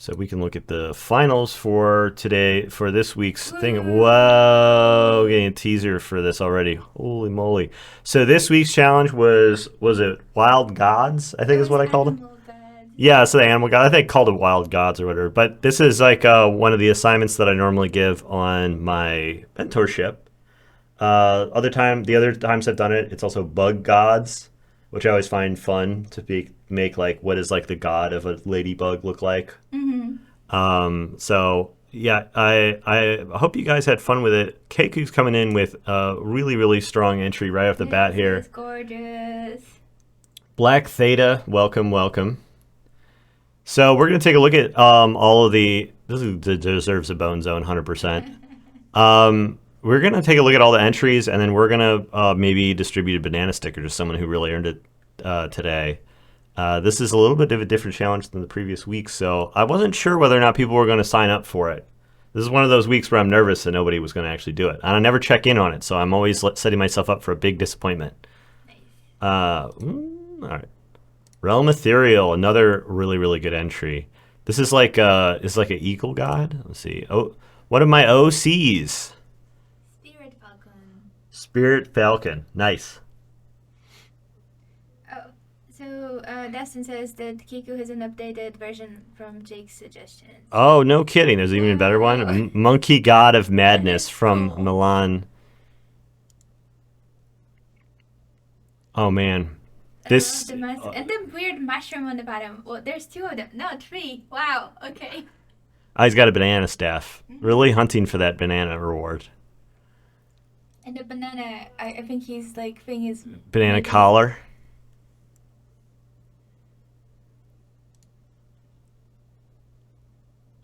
So we can look at the finals for today, for this week's thing. Whoa, getting a teaser for this already. Holy moly. So this week's challenge was it Wild Gods, I think is what I called it? Yeah, so the animal god. I think I called it Wild Gods or whatever. But this is like one of the assignments that I normally give on my mentorship. The other times I've done it, it's also Bug Gods, which I always find fun to make like what is like the god of a ladybug look like. So yeah, I hope you guys had fun with it. Keiku's coming in with a really strong entry right off the bat here. It's gorgeous. Black Theta, welcome, welcome. So we're gonna take a look at all of the. Deserves a bone zone, 100%. We're gonna take a look at all the entries, and then we're gonna maybe distribute a banana sticker to someone who really earned it today. This is a little bit of a different challenge than the previous week, so I wasn't sure whether or not people were going to sign up for it. This is one of those weeks where I'm nervous that nobody was going to actually do it. And I never check in on it, so I'm always setting myself up for a big disappointment. All right. Realm Ethereal, another really good entry. This is like it's like an eagle god. Let's see. Oh, one of my OCs. Spirit Falcon. Spirit Falcon. Nice. So Dustin says that Kiku has an updated version from Jake's suggestions. Oh, no kidding. There's even a better one. Monkey God of Madness from Milan. Oh, man. This... and the weird mushroom on the bottom. Well, there's two of them. No, three. Wow. Okay. Oh, he's got a banana staff. Really hunting for that banana reward. And the banana, I think he's like thing is... Banana collar.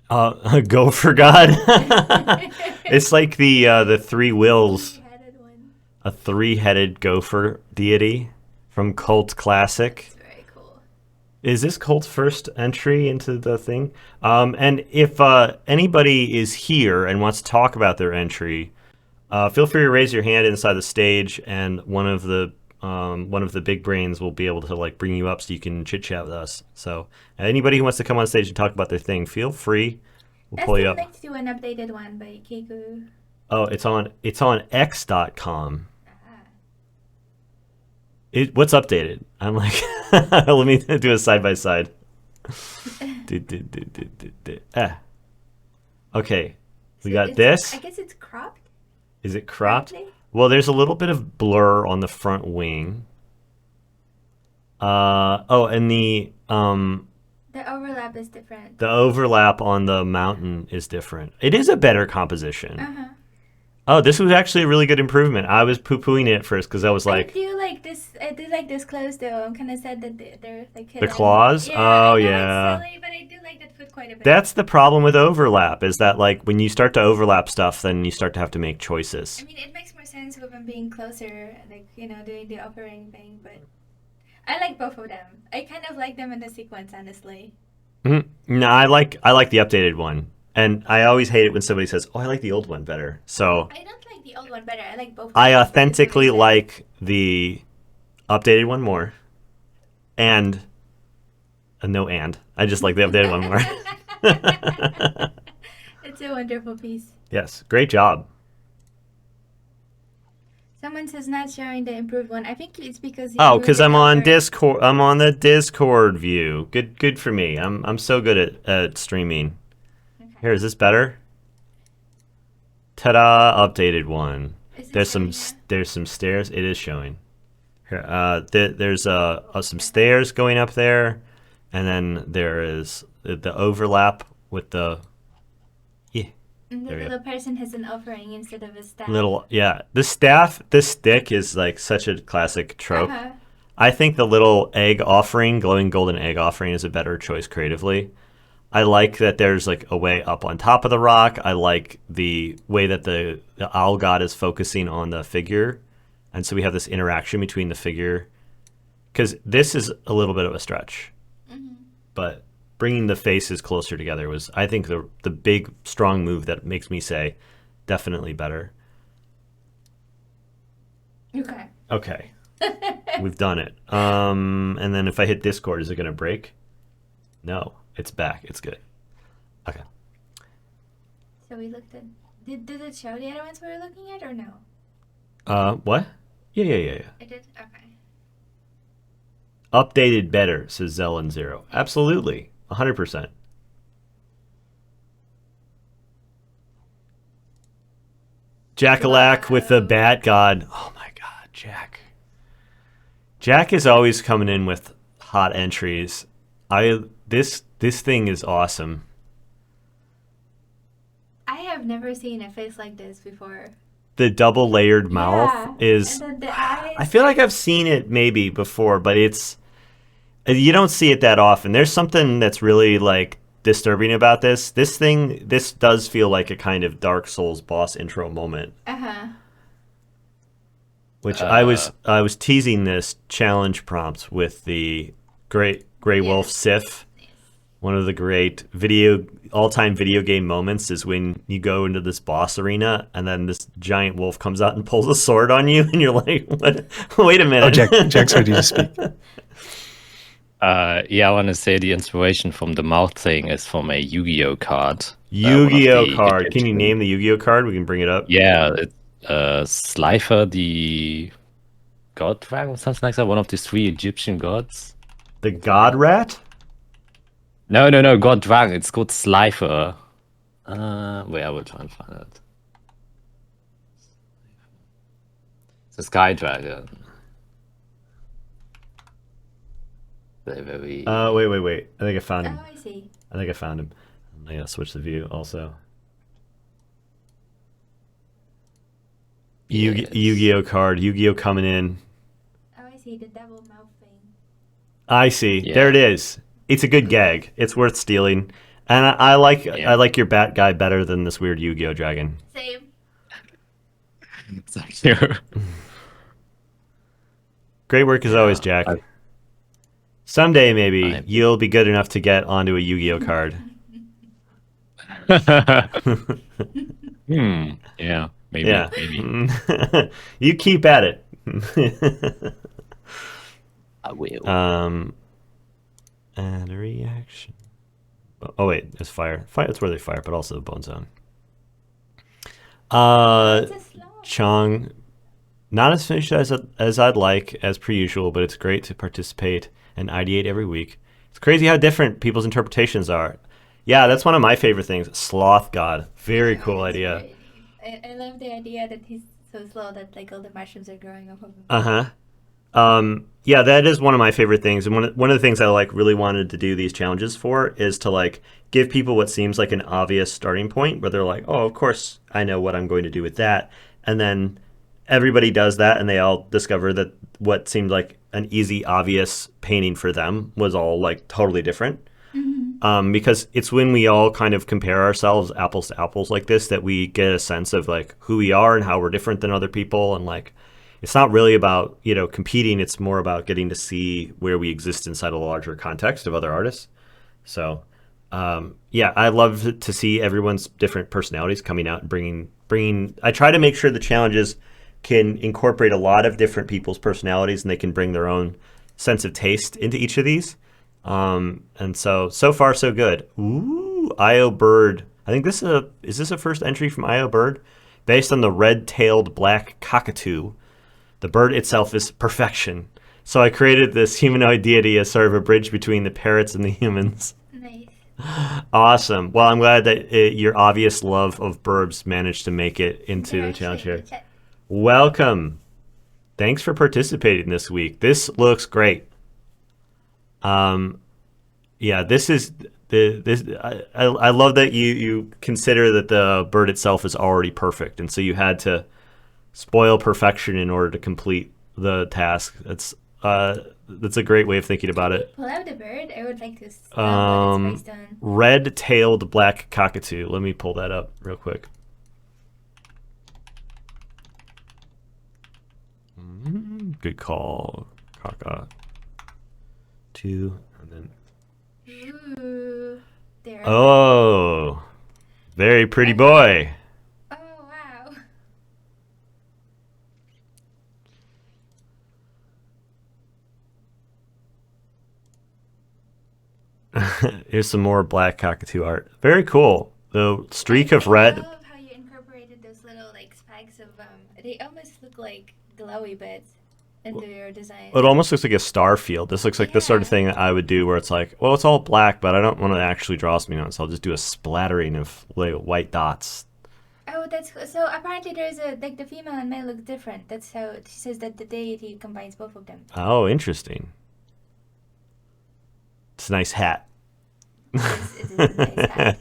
Gopher God. It's like the three wills. A three-headed gopher deity from Cult Classic. That's very cool. Is this Cult's first entry into the thing? And if anybody is here and wants to talk about their entry, feel free to raise your hand inside the stage, and one of the big brains will be able to like bring you up so you can chit chat with us. So anybody who wants to come on stage and talk about their thing, feel free. We'll pull you up. Let's do an updated one by Kiku. Oh, it's on X.com. What's updated? I'm like, let me do a side by side. Okay, we got this. I guess it's cropped. Is it cropped? Well, there's a little bit of blur on the front wing. And the overlap is different. The overlap on the mountain is different. It is a better composition. Oh, this was actually a really good improvement. I was poo-pooing it at first because I was like... I do like this clothes though. I'm kind of sad that they're like hidden. The claws? Yeah, oh, I know yeah. It's silly, but I do like that foot quite a bit. That's the problem with overlap, is that like when you start to overlap stuff, then you start to have to make choices. I mean, it makes more sense with them being closer, like, you know, doing the offering thing, but I like both of them. I kind of like them in the sequence, honestly. No, I like the updated one. And I always hate it when somebody says, "Oh, I like the old one better." So I don't like the old one better. I like both. I authentically like the updated one more. And I just like the updated one more. It's a wonderful piece. Yes, great job. Someone says not showing the improved one. I think it's because because I'm on Discord. I'm on the Discord view. Good for me. I'm so good at streaming. Okay. Here, is this better? Ta-da! Updated one. There's some stairs. It is showing. Here, there's some stairs going up there, and then there is the overlap with the. And the little person has an offering instead of a staff. This stick is like such a classic trope. I think the little egg offering, glowing golden egg offering, is a better choice creatively. I like that there's like a way up on top of the rock. I like the way that the owl god is focusing on the figure. And so we have this interaction between the figure. Because this is a little bit of a stretch. But bringing the faces closer together was, I think, the big, strong move that makes me say, definitely better. Okay. We've done it. And then if I hit Discord, is it going to break? No. It's back. It's good. So we looked at. Did it show the other ones we were looking at or no? What? Yeah. It did? Okay. Updated better, says Zelen Zero. Absolutely. 100%. Jackalack with the Bat God. Oh my god, Jack. Jack is always coming in with hot entries. This thing is awesome. I have never seen a face like this before. The double layered mouth is. And then the eyes. I feel like I've seen it maybe before, but you don't see it that often. There's something that's really like disturbing about this. This does feel like a kind of Dark Souls boss intro moment. Which I was teasing this challenge prompt with the Grey Wolf Sif. One of the great all-time video game moments is when you go into this boss arena and then this giant wolf comes out and pulls a sword on you and you're like, what? Wait a minute. Oh, Jack's ready to speak. Yeah, I want to say the inspiration from the mouth thing is from a Yu-Gi-Oh card. Yu-Gi-Oh card. Can you name the Yu-Gi-Oh card? We can bring it up. Yeah, it's Slifer, the god dragon or something like that. One of the 3 Egyptian gods. The God Rat? No, god dragon. It's called Slifer. Wait, I will try and find it. It's a sky dragon. Very. Wait. I think I found him. Oh, I see. I think I found him. I gotta switch the view also. Yes. Yu-Gi-Oh card. Yu-Gi-Oh coming in. Oh, I see. The double mouth thing. I see. Yeah. There it is. It's a good gag. It's worth stealing. And I like your bat guy better than this weird Yu-Gi-Oh dragon. Same. Thank you. Great work as always, Jack. Someday maybe you'll be good enough to get onto a Yu-Gi-Oh card. Yeah. Maybe. Yeah. Maybe. You keep at it. I will. Add a reaction. Oh wait, it's fire. That's where they fire, but also the bone zone. Chong, not as finished as I'd like, as per usual, but it's great to participate and ideate every week. It's crazy how different people's interpretations are. Yeah, that's one of my favorite things. Sloth God, very cool idea. I love the idea that he's so slow that like all the mushrooms are growing off of him. Yeah, that is one of my favorite things, and one of the things I like really wanted to do these challenges for is to like give people what seems like an obvious starting point, where they're like, oh, of course I know what I'm going to do with that, and then everybody does that, and they all discover that what seemed like an easy, obvious painting for them was all like totally different. Because it's when we all kind of compare ourselves apples to apples like this that we get a sense of like who we are and how we're different than other people, and like it's not really about competing. It's more about getting to see where we exist inside a larger context of other artists. So yeah, I love to see everyone's different personalities coming out and bringing. I try to make sure the challenges can incorporate a lot of different people's personalities, and they can bring their own sense of taste into each of these. And so far so good. Ooh, IO Bird. I think is this a first entry from IO Bird? Based on the red-tailed black cockatoo. The bird itself is perfection. So I created this humanoid deity as sort of a bridge between the parrots and the humans. Nice. Awesome. Well, I'm glad that your obvious love of burbs managed to make it into the challenge here. Welcome. Thanks for participating this week. This looks great. Yeah, this is I love that you consider that the bird itself is already perfect, and so you had to spoil perfection in order to complete the task. That's a great way of thinking about it. Pull out the bird. I would like to know what it's based on. Red-tailed black cockatoo. Let me pull that up real quick. Good call, cockatoo. And then. Ooh, there. Oh, very pretty boy. Oh wow. Here's some more black cockatoo art. Very cool. The streak of I red. love how you incorporated those little like spikes of they almost look like glowy bits into your design. It almost looks like a star field. This looks like the sort of Yeah. thing that I would do where it's like, well, it's all black, but I don't want to actually draw something on it, so I'll just do a splattering of like white dots. Oh, that's cool. So apparently there's a like the female and male look different. That's how she says that the deity combines both of them. Oh, interesting. It's a nice hat. It is a nice hat.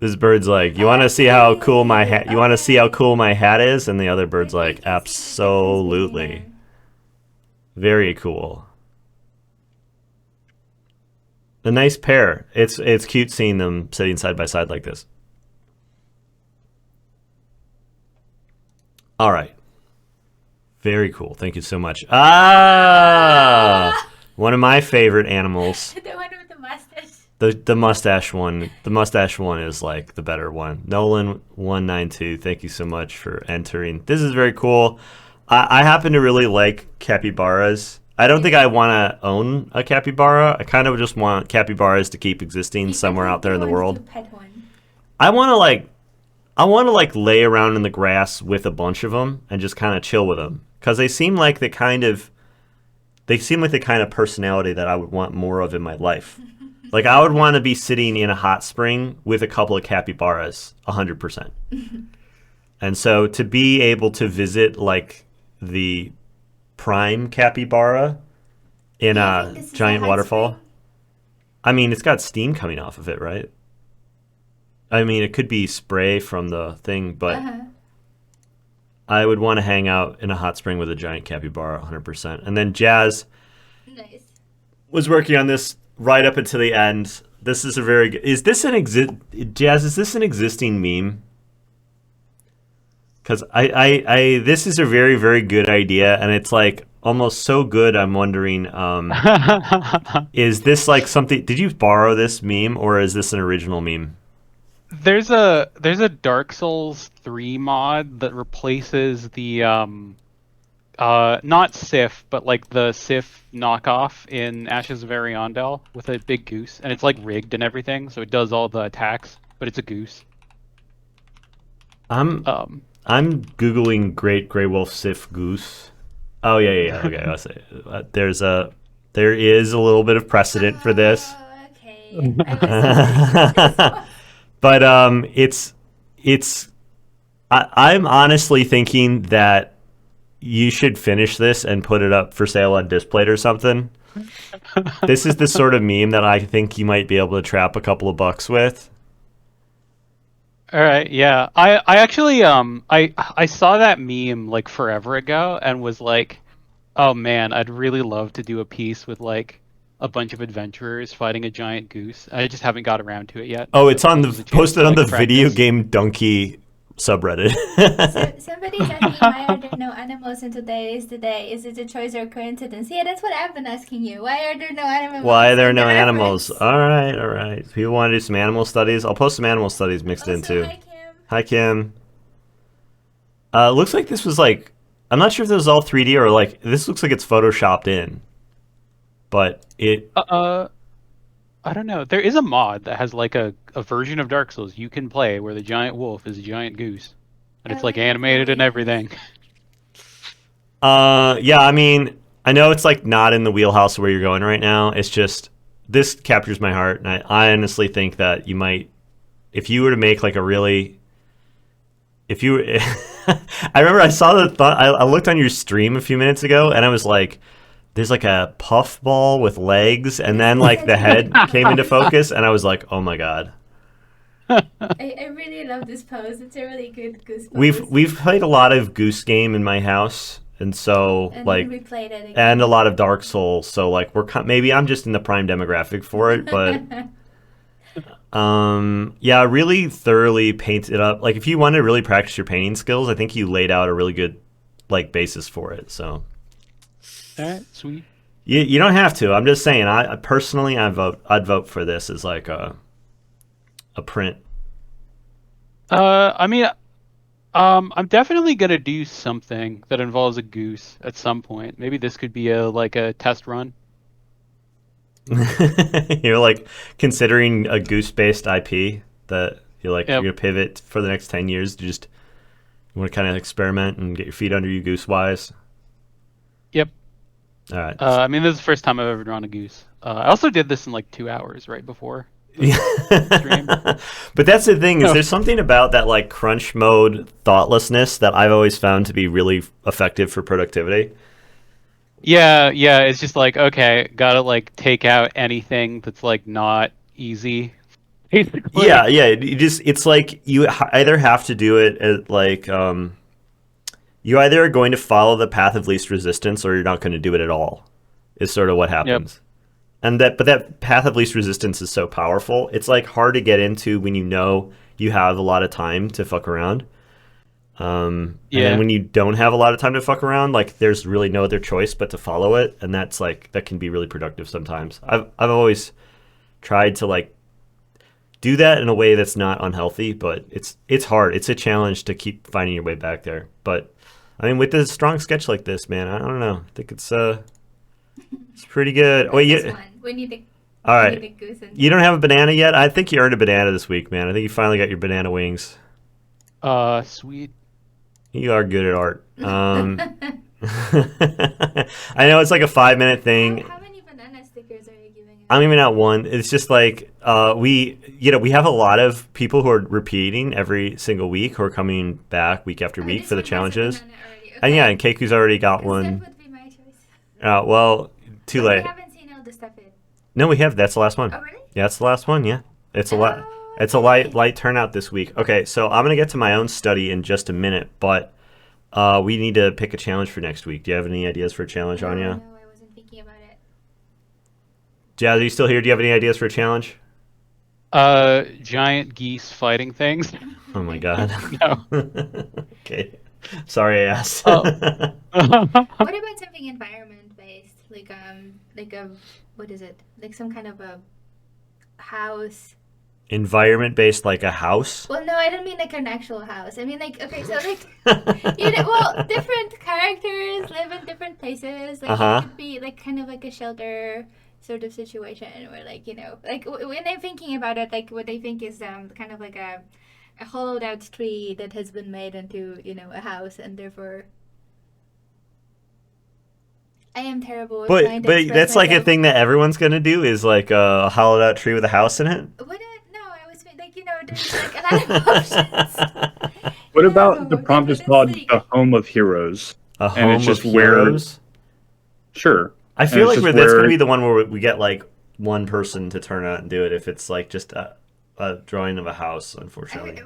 This bird's like, you want to see how cool my hat? You want to see how cool my hat is? And the other bird's Like, like, you can see the difference absolutely, between them. very cool. A nice pair. It's cute seeing them sitting side by side like this. All right, very cool. Thank you so much. One of my favorite animals. The one with the mustache. The mustache one. The mustache one is like the better one. Nolan192, thank you so much for entering. This is very cool. I happen to really like capybaras. I don't think I want to own a capybara. I kind of just want capybaras to keep existing somewhere out there in the world. Pet one. I want to like lay around in the grass with a bunch of them and just kind of chill with them because they seem like the kind of personality that I would want more of in my life. Like I would want to be sitting in a hot spring with a couple of capybaras, 100%. And so to be able to visit like the prime capybara in Do you a think this is giant hot waterfall. spring? I mean, it's got steam coming off of it, right? I mean, it could be spray from the thing, but Uh-huh. I would want to hang out in a hot spring with a giant capybara, 100%. And then Jazz Nice. was working on this right up until the end. This is a very good. Is this an Jazz? Is this an existing meme? Because this is a very, very good idea, and it's like almost so good. I'm wondering, is this like something? Did you borrow this meme, or is this an original meme? There's a Dark Souls 3 mod that replaces the not Sif, but like the Sif knockoff in Ashes of Ariandel with a big goose, and it's like rigged and everything, so it does all the attacks, but it's a goose. I'm googling Great Grey Wolf Sif Goose. Oh yeah. Okay, I'll say there is a little bit of precedent for this. Oh, okay. I was But I'm honestly thinking that you should finish this and put it up for sale on Displate or something. This is the sort of meme that I think you might be able to trap a couple of bucks with. All right, yeah. I actually I saw that meme like forever ago and was like, oh man, I'd really love to do a piece with like a bunch of adventurers fighting a giant goose. I just haven't got around to it yet. Oh, it's on This is the a chance posted to, on the like, video practice. game donkey subreddit. So, somebody's asking why are there no animals in today's today? Is it a choice or coincidence? Yeah, that's what I've been asking you. Why are there no animals? Why are there in no the animals? reference? All right. People want to do some animal studies. I'll post some animal studies mixed in Also, too. hi Kim. Hi, Kim. Looks like this was like, I'm not sure if this was all 3D or like, this looks like it's photoshopped in. But it, I don't know. There is a mod that has like a version of Dark Souls you can play where the giant wolf is a giant goose. And it's Oh, like animated and really? everything. yeah, I mean, I know it's like not in the wheelhouse where you're going right now. It's just, this captures my heart. And I honestly think that you might, if you were to make like a really, if you, I remember I saw the thought, I looked on your stream a few minutes ago and I was like, there's like a puff ball with legs and then like the head came into focus and I was like, oh my God. I really love this pose. It's a really good goose pose. We've played a lot of Goose Game in my house and so and like, then we played it again. and a lot of Dark Souls. So like maybe I'm just in the prime demographic for it, but yeah, really thoroughly paint it up. Like if you want to really practice your painting skills, I think you laid out a really good like basis for it. So Alright, sweet. you don't have to. I'm just saying. I personally, I'd vote for this as like a print. I mean, I'm definitely gonna do something that involves a goose at some point. Maybe this could be a test run. You're like considering a goose-based IP that you're like Yep. you're gonna pivot for the next 10 years to just you want to kind of experiment and get your feet under you goose-wise. Yep. All right. I mean, this is the first time I've ever drawn a goose. I also did this in like 2 hours right before. Stream. But that's the thing is Oh. there's something about that like crunch mode thoughtlessness that I've always found to be really effective for productivity. Yeah, it's just like, okay, gotta like take out anything that's like not easy. Basically. Yeah, you just it's like you either have to do it at like you either are going to follow the path of least resistance or you're not going to do it at all. Is sort of what happens. And that path of least resistance is so powerful. It's like hard to get into when you know you have a lot of time to fuck around. And then when you don't have a lot of time to fuck around, like there's really no other choice but to follow it, and that's like that can be really productive sometimes. I've always tried to like do that in a way that's not unhealthy, but it's hard. It's a challenge to keep finding your way back there. But I mean, with a strong sketch like this, man, I don't know. I think it's pretty good. Wait, This you one. We need the all we right? need the goose and You don't have a banana yet? I think you earned a banana this week, man. I think you finally got your banana wings. Sweet. You are good at art. I know it's like a 5-minute thing. How many banana stickers are you giving us? I'm even at one. It's just like we have a lot of people who are repeating every single week who are coming back week after week This for the one has a challenges. banana already. And yeah, Okay. and Keiku's already got 'Cause one. That would be my choice. Well, too But late. We haven't seen all the stuff yet. No, we have. That's the last one. Oh, really? Yeah, that's the last one. Yeah, it's a Oh, it's a light turnout this week. Okay, so I'm gonna get to my own study in just a minute, but we need to pick a challenge for next week. Do you have any ideas for a challenge, Anya? No, I wasn't thinking about it. Jazz, are you still here? Do you have any ideas for a challenge? Giant geese fighting things. Oh my god. No. Okay. Sorry I asked. Oh. What about something environment based, like a what is it? Like some kind of a house. Environment based like a house? Well, no, I don't mean like an actual house. I mean like okay, so like different characters live in different places. Like Uh-huh. it could be like kind of like a shelter sort of situation where like like when I'm thinking about it, like what I think is kind of like a hollowed out tree that has been made into a house, and therefore I am terrible with trying But to express that's like a myself. thing that everyone's gonna do is like a hollowed out tree with a house in it. No, I was like there's like a lot of options. What about the No, prompt but is called it's the Home of Heroes? A And home it's just of where- heroes. Sure. I And feel it's like just that's where- gonna be the one where we get like one person to turn out and do it if it's like just a drawing of a house, unfortunately. Okay,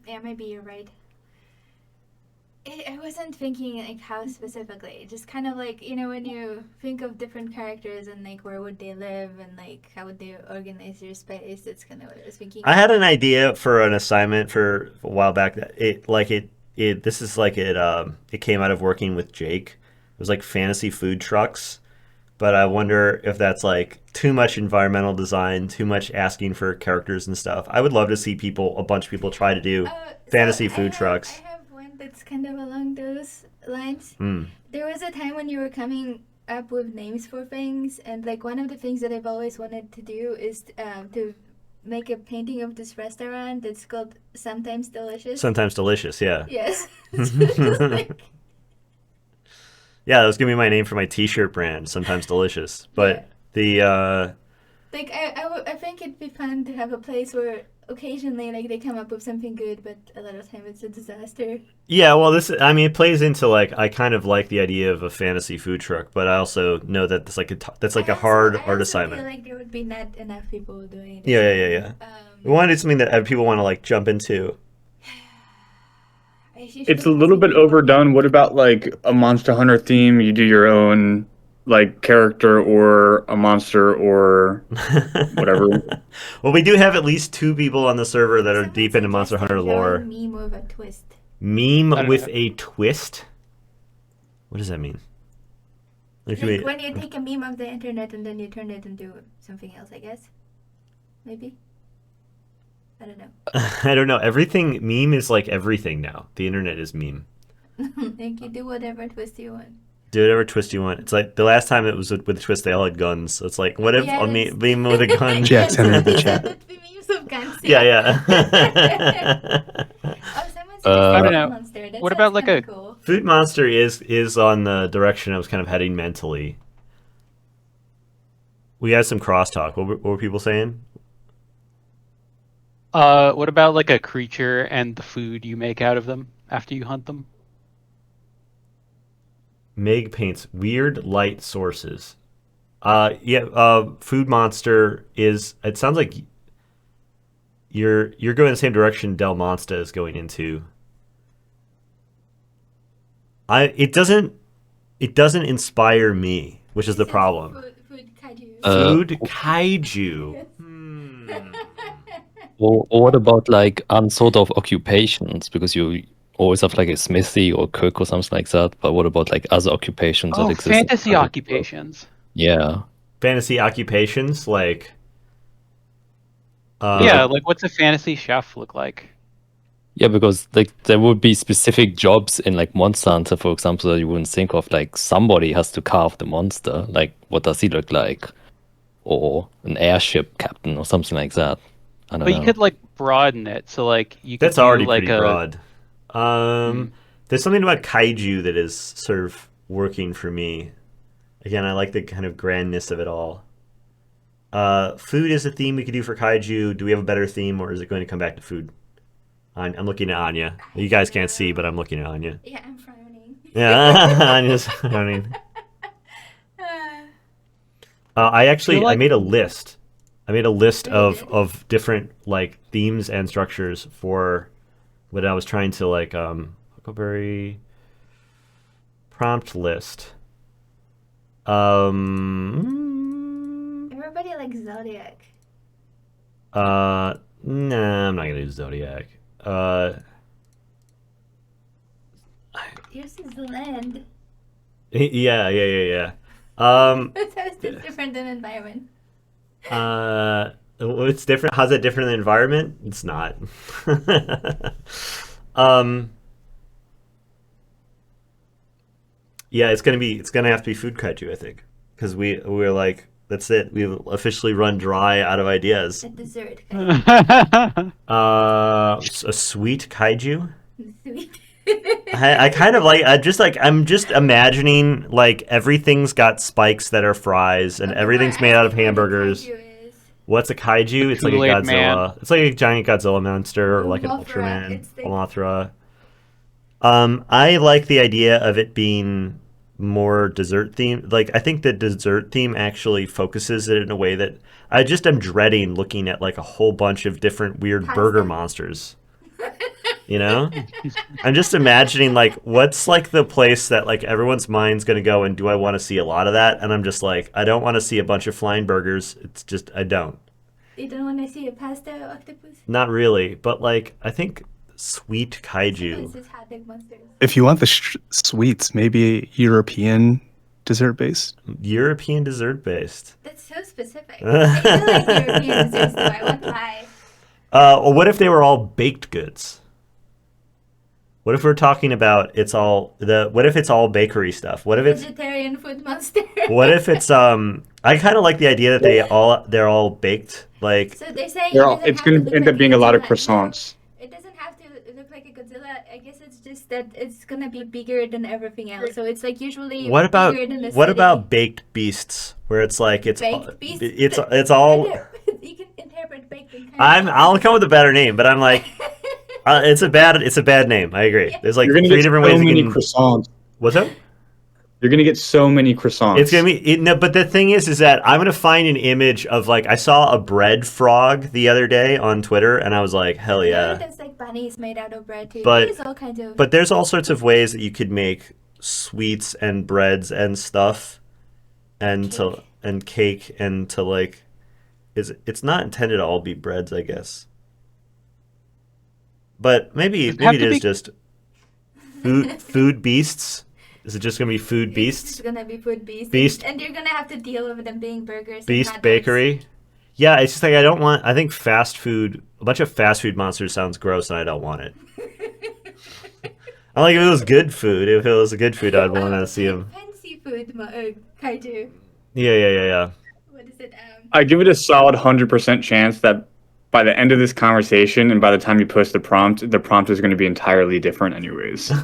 yeah, maybe you're right. I wasn't thinking like how specifically, just kind of like when you think of different characters and like where would they live and like how would they organize their space. That's kind of what I was thinking. I had an idea for an assignment for a while back that it came out of working with Jake. It was like fantasy food trucks, but I wonder if that's like too much environmental design, too much asking for characters and stuff. I would love to see a bunch of people try to do fantasy food trucks. I have one that's kind of along those lines. Hmm. There was a time when you were coming up with names for things, and like one of the things that I've always wanted to do is to make a painting of this restaurant that's called Sometimes Delicious. Sometimes delicious, yeah. Yes. Just like, Yeah, that was gonna be my name for my T-shirt brand. Sometimes delicious, but like I think it'd be fun to have a place where occasionally like they come up with something good, but a lot of time it's a disaster. yeah. Well, it plays into like I kind of like the idea of a fantasy food truck, but I also know that that's like a hard art I assignment. feel like there would be not enough people doing it. Yeah. We wanted something that people want to like jump into. It's a little bit overdone. What about like a Monster Hunter theme? You do your own like character or a monster or whatever. Well, we do have at least 2 people on the server that are deep into Monster Hunter lore. Meme with a twist. Meme I don't with know. a twist. What does that mean? Like, Like when you take a meme of the internet and then you turn it into something else, I guess. Maybe. I don't know. I don't know. Everything meme is like everything now. The internet is meme. Like you do whatever twist you want. Do whatever twist you want. It's like the last time it was with a twist, they all had guns. So it's like, what if on me beam with a gun? Jack's entered the chat. The memes of guns. Yeah. Oh, someone I suggested don't know. Monster. That What sounds about, like, kinda a- cool. Food Monster is on the direction I was kind of heading mentally. We had some crosstalk. What were people saying? What about like a creature and the food you make out of them after you hunt them? Meg paints weird light sources. Food Monster is. It sounds like you're going the same direction Del Monsta is going into. It doesn't inspire me, which is the problem. Food kaiju. Food kaiju. Or what about like unsort of occupations? Because you always have like a smithy or cook or something like that. But what about like other occupations that Oh, exist? fantasy occupations. Yeah. Fantasy occupations like. Yeah, like what's a fantasy chef look like? Yeah, because like there would be specific jobs in like Monster Hunter, for example, that you wouldn't think of. Like somebody has to carve the monster. Like what does he look like? Or an airship captain or something like that. I don't But know. you could like broaden it, so like you could That's do, already like pretty a broad. There's something about kaiju that is sort of working for me. Again, I like the kind of grandness of it all. Food is a theme we could do for kaiju. Do we have a better theme, or is it going to come back to food? I'm looking at Anya. You guys can't see, but I'm looking at Anya. Yeah, I'm frowning. Yeah, Anya's frowning. I made a list. I made a list of different like themes and structures for what I was trying to like Huckleberry prompt list. Everybody likes Zodiac. Nah, I'm not gonna do Zodiac. Yours is the land. Yeah. That's how it's different than environment. It's different. How's that different than the environment? It's not. Yeah, it's gonna have to be food kaiju, I think, because we're like, that's it. We've officially run dry out of ideas. A dessert. A sweet kaiju. Sweet. I kind of like. I'm just imagining like everything's got spikes that are fries, and everything's made out of hamburgers. What's a kaiju? It's like a Kool-Aid Godzilla. Man. It's like a giant Godzilla monster, or like an Mothra. Ultraman, It's the- a Mothra. I like the idea of it being more dessert themed. Like, I think the dessert theme actually focuses it in a way that I just am dreading looking at like a whole bunch of different weird burger Pasta. monsters. You know? I'm just imagining like what's like the place that like everyone's mind's gonna go, and do I want to see a lot of that? And I'm just like, I don't want to see a bunch of flying burgers. It's just I don't. You don't want to see a pasta octopus? Not really, but like I think sweet kaiju. This is hot dog monsters. If you want the sweets, maybe European dessert based. European dessert based. That's so specific. I do like European desserts though. I won't lie. Well, what if they were all baked goods? What if we're talking about what if it's all bakery stuff? What if it's Vegetarian food monster. what if it's I kind of like the idea that they're all baked like So they're saying It's going to end up being a lot of croissants. It doesn't have to look like a Godzilla. I guess it's just that it's gonna be bigger than everything else. So it's like usually what about bigger than the what city. about baked beasts where it's like it's Baked beasts? it's all You can interpret baked in I'll come with a better name, but I'm like it's a bad name. I agree. There's like You're going to three get different so ways you many can. croissants. What's up? You're going to get so many croissants. It's gonna be no, but the thing is that I'm gonna find an image of like I saw a bread frog the other day on Twitter, and I was like, hell yeah. There's like bunnies made out of bread too. But- There's all kinds of. But there's all sorts of ways that you could make sweets and breads and stuff, and cake and to like, it's not intended to all be breads, I guess. But maybe Does it have it to is be- just food beasts. Is it just gonna be food It's beasts? gonna be food beasts. Beast- And you're gonna have to deal with them being burgers. and Beast hot dogs. Bakery. Yeah, it's just like I think fast food. A bunch of fast food monsters sounds gross, and I don't want it. I like if it was good food. If it was good food, I'd want to see them. Fancy seafood kaiju. Yeah. What is it? I give it a solid 100% chance that by the end of this conversation and by the time you post the prompt is going to be entirely different anyways. So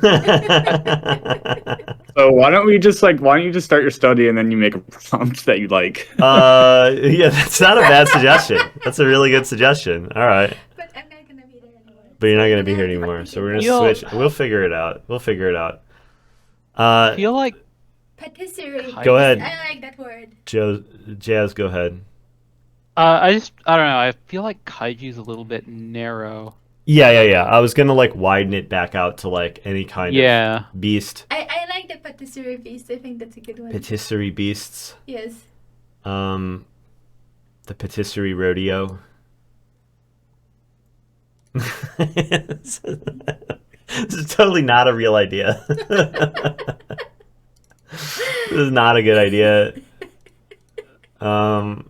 why don't you just start your study and then you make a prompt that you like? Yeah, that's not a bad suggestion. That's a really good suggestion. All right. But I'm not gonna be there anymore. But you're not So going to be we're here gonna have anymore, fucking so we're going to You'll- switch. We'll figure it out. I feel like patisserie. Go ahead. I like that word. Jazz, go ahead. I don't know. I feel like kaiju's a little bit narrow. Yeah. I was going to like widen it back out to like any kind Yeah. of beast. I like the patisserie beast. I think that's a good one. Patisserie beasts. Yes. The patisserie rodeo. This is totally not a real idea. This is not a good idea. Well,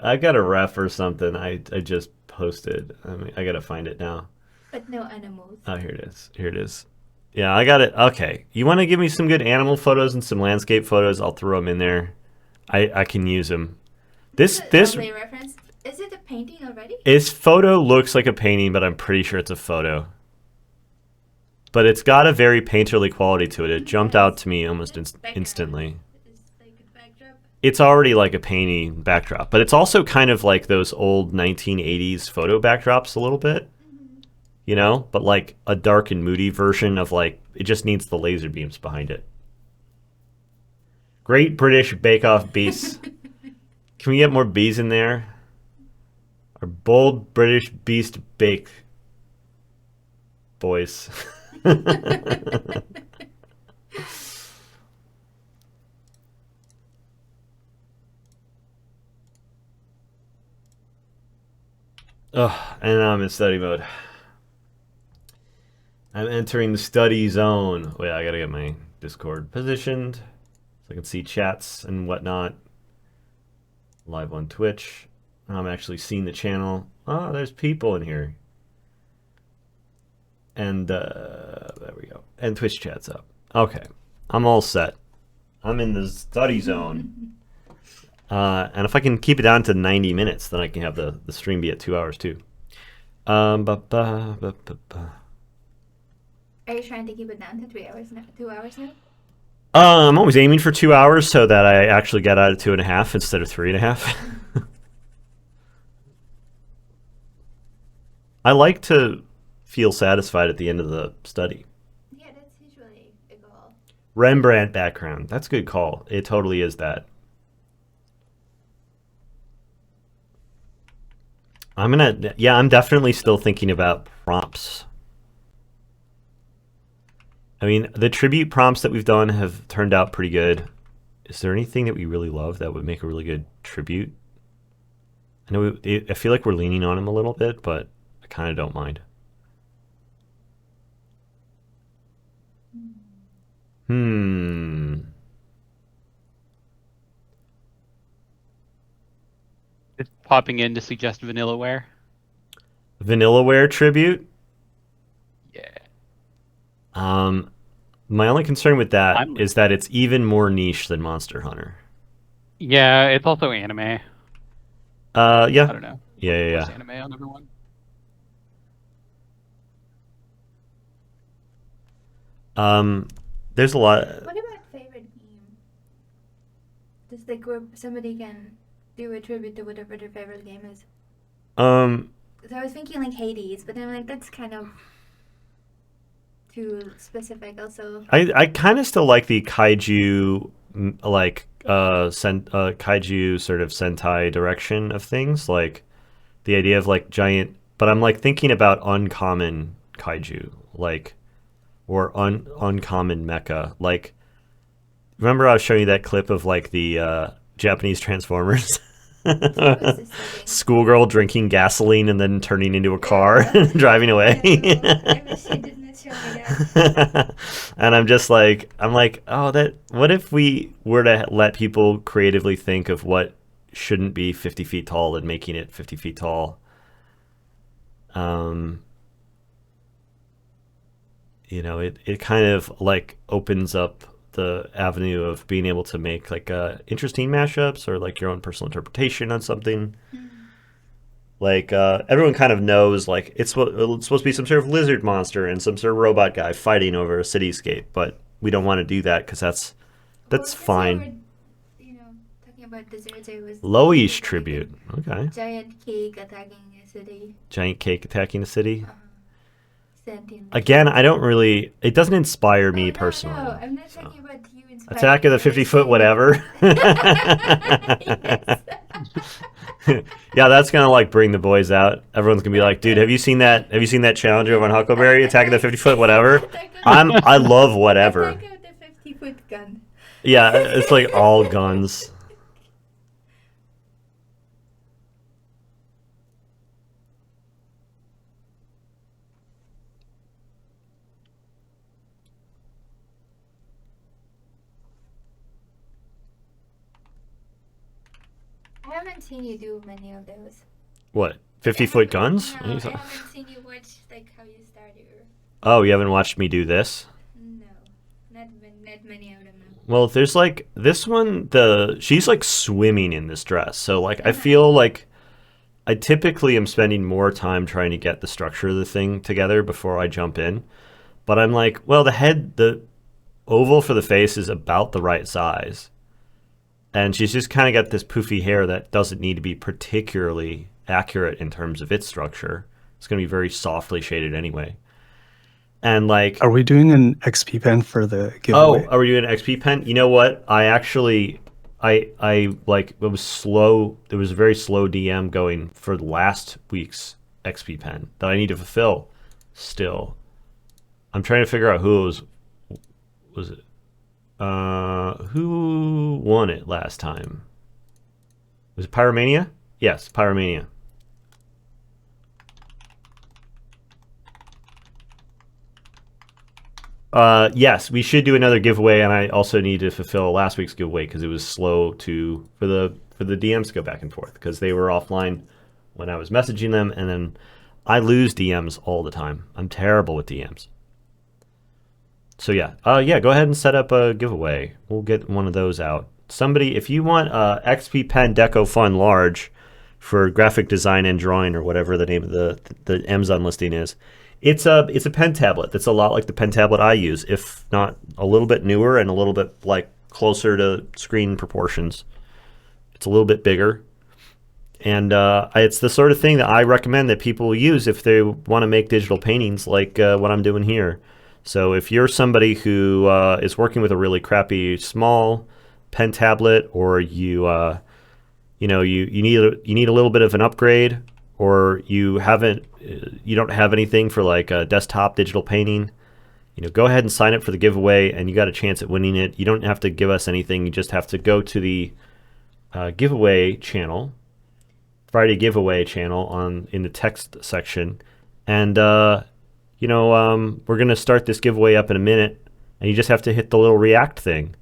I got a ref or something. I just posted. I gotta find it now. But no animals. Oh, here it is. Yeah, I got it. Okay, you want to give me some good animal photos and some landscape photos? I'll throw them in there. I can use them. This Lovely reference. Is it a painting already? photo looks like a painting, but I'm pretty sure it's a photo. But it's got a very painterly quality to it. It jumped out to me almost instantly. It's like a backdrop. It's already like a painting backdrop, but it's also kind of like those old 1980s photo backdrops a little bit, you know, but like a dark and moody version of like, it just needs the laser beams behind it. Great British Bake Off beasts. Can we get more bees in there? Our bold British beast bake boys. Oh, and I'm in study mode. I'm entering the study zone. Wait, I gotta get my Discord positioned so I can see chats and whatnot. Live on Twitch. I'm actually seeing the channel. Oh, there's people in here. And there we go. And Twitch chat's up. Okay, I'm all set. I'm in the study zone. And if I can keep it down to 90 minutes, then I can have the stream be at 2 hours too. Are you trying to keep it down to 3 hours now? 2 hours now? I'm always aiming for 2 hours so that I actually get out of 2.5 instead of 3.5. I like to feel satisfied at the end of the study. Yeah, that's usually a goal. Rembrandt background. That's a good call. It totally is that. I'm definitely still thinking about prompts. I mean, the tribute prompts that we've done have turned out pretty good. Is there anything that we really love that would make a really good tribute? I know I feel like we're leaning on him a little bit, but I kind of don't mind. It's popping in to suggest Vanillaware. Vanillaware tribute? Yeah. My only concern with that I'm- is that it's even more niche than Monster Hunter. Yeah, it's also anime. Yeah. I don't know. Yeah. Force anime on everyone. There's a lot. What about favorite game? Just like where somebody can do a tribute to whatever their favorite game is. So I was thinking like Hades, but then I'm like, that's kind of too specific also. I kind of still like the kaiju, kaiju sort of Sentai direction of things, like the idea of like giant. But I'm like thinking about uncommon kaiju, like or uncommon mecha. Like, remember I was showing you that clip of like the Japanese Transformers. Schoolgirl drinking gasoline and then turning into a car and driving away. I wish you did not show me that. And I'm like, oh, what if we were to let people creatively think of what shouldn't be 50 feet tall and making it 50 feet tall? You know, it kind of like opens up the avenue of being able to make like interesting mashups or like your own personal interpretation on something. Like everyone kind of knows like it's supposed to be some sort of lizard monster and some sort of robot guy fighting over a cityscape, but we don't want to do that because that's fine. Talking about desserts, I was Lowish tribute. Okay. Giant cake attacking a city. Giant cake attacking a city. Sentient Again, I don't really. It doesn't inspire me no, personally. No, I'm not talking about you inspiring. Attack of the 50-foot whatever. Yeah, that's gonna like bring the boys out. Everyone's gonna be like, dude, have you seen that? Have you seen that challenge over on Huckleberry? Attack of the 50-foot whatever. I love whatever. Attack of the 50-foot gun. Yeah, it's like all guns. I haven't seen you do many of those. What? 50-foot guns? No, What are you I talking- haven't seen you watch like how you started. Oh, you haven't watched me do this? No, not many of them. No. Well, there's like this one. She's like swimming in this dress, so like I feel like I typically am spending more time trying to get the structure of the thing together before I jump in. But I'm like, well, the oval for the face is about the right size. And she's just kind of got this poofy hair that doesn't need to be particularly accurate in terms of its structure. It's going to be very softly shaded anyway. And like, Are we doing an XP pen for the giveaway? are we doing an XP pen? You know what? I actually, I like, it was slow. There was a very slow DM going for last week's XP pen that I need to fulfill still. I'm trying to figure out who it was it? Who won it last time? Was it Pyromania? Yes, Pyromania. Yes, we should do another giveaway, and I also need to fulfill last week's giveaway because it was slow for the DMs to go back and forth because they were offline when I was messaging them, and then I lose DMs all the time. I'm terrible with DMs. So yeah, go ahead and set up a giveaway. We'll get one of those out. Somebody, if you want XP Pen Deco Fun Large for graphic design and drawing or whatever the name of the Amazon listing is, it's a pen tablet that's a lot like the pen tablet I use, if not a little bit newer and a little bit like closer to screen proportions. It's a little bit bigger, and it's the sort of thing that I recommend that people use if they want to make digital paintings like what I'm doing here. So if you're somebody who is working with a really crappy small pen tablet, or you need a little bit of an upgrade, or you don't have anything for like a desktop digital painting, go ahead and sign up for the giveaway, and you got a chance at winning it. You don't have to give us anything. You just have to go to the giveaway channel, Friday giveaway channel in the text section, and we're going to start this giveaway up in a minute, and you just have to hit the little react thing,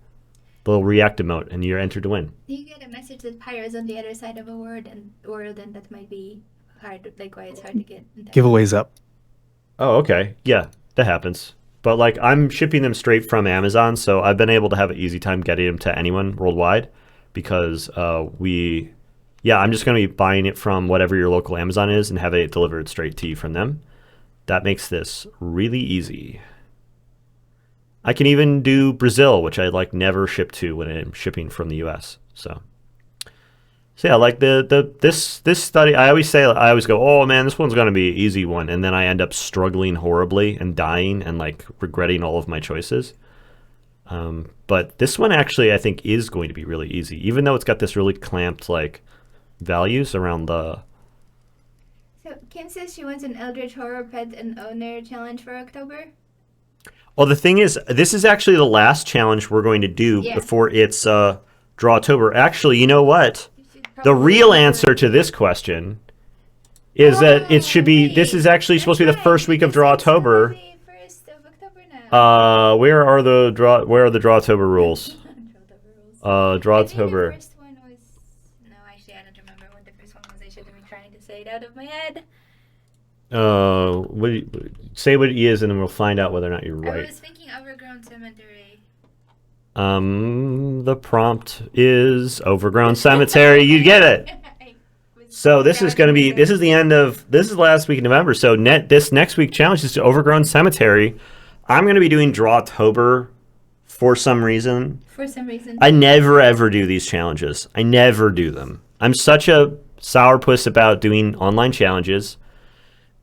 the little react emote, and you're entered to win. Do you get a message that Pyro is on the other side of a world, and then that might be hard, like why it's hard to get in there. Giveaways up. Oh, okay. Yeah, that happens. But like I'm shipping them straight from Amazon, so I've been able to have an easy time getting them to anyone worldwide because I'm just going to be buying it from whatever your local Amazon is and having it delivered straight to you from them. That makes this really easy. I can even do Brazil, which I like never ship to when I'm shipping from the US. So yeah, like this study, I always go, oh man, this one's gonna be an easy one, and then I end up struggling horribly and dying and like regretting all of my choices. But this one actually I think is going to be really easy, even though it's got this really clamped like values around the. So Kim says she wants an Eldritch Horror Pet and Owner challenge for October. Well, the thing is, this is actually the last challenge we're going to do before it's Drawtober. Actually, you know what? The real answer to this question is that it should be. This is actually supposed to be the first week of Drawtober. First of October now. Where are the Drawtober rules? I think the Drawtober. first one was. No, actually, I don't remember what the first one was. I should have been trying to say it out of my head. Say what it is, and then we'll find out whether or not you're I right. was thinking Overgrown Cemetery. The prompt is overgrown cemetery. You get it. So this is going to be, this is the end of, this is last week in November. So this next week challenge is to overgrown cemetery. I'm going to be doing Drawtober for some reason. For some reason. I never ever do these challenges. I never do them. I'm such a sourpuss about doing online challenges.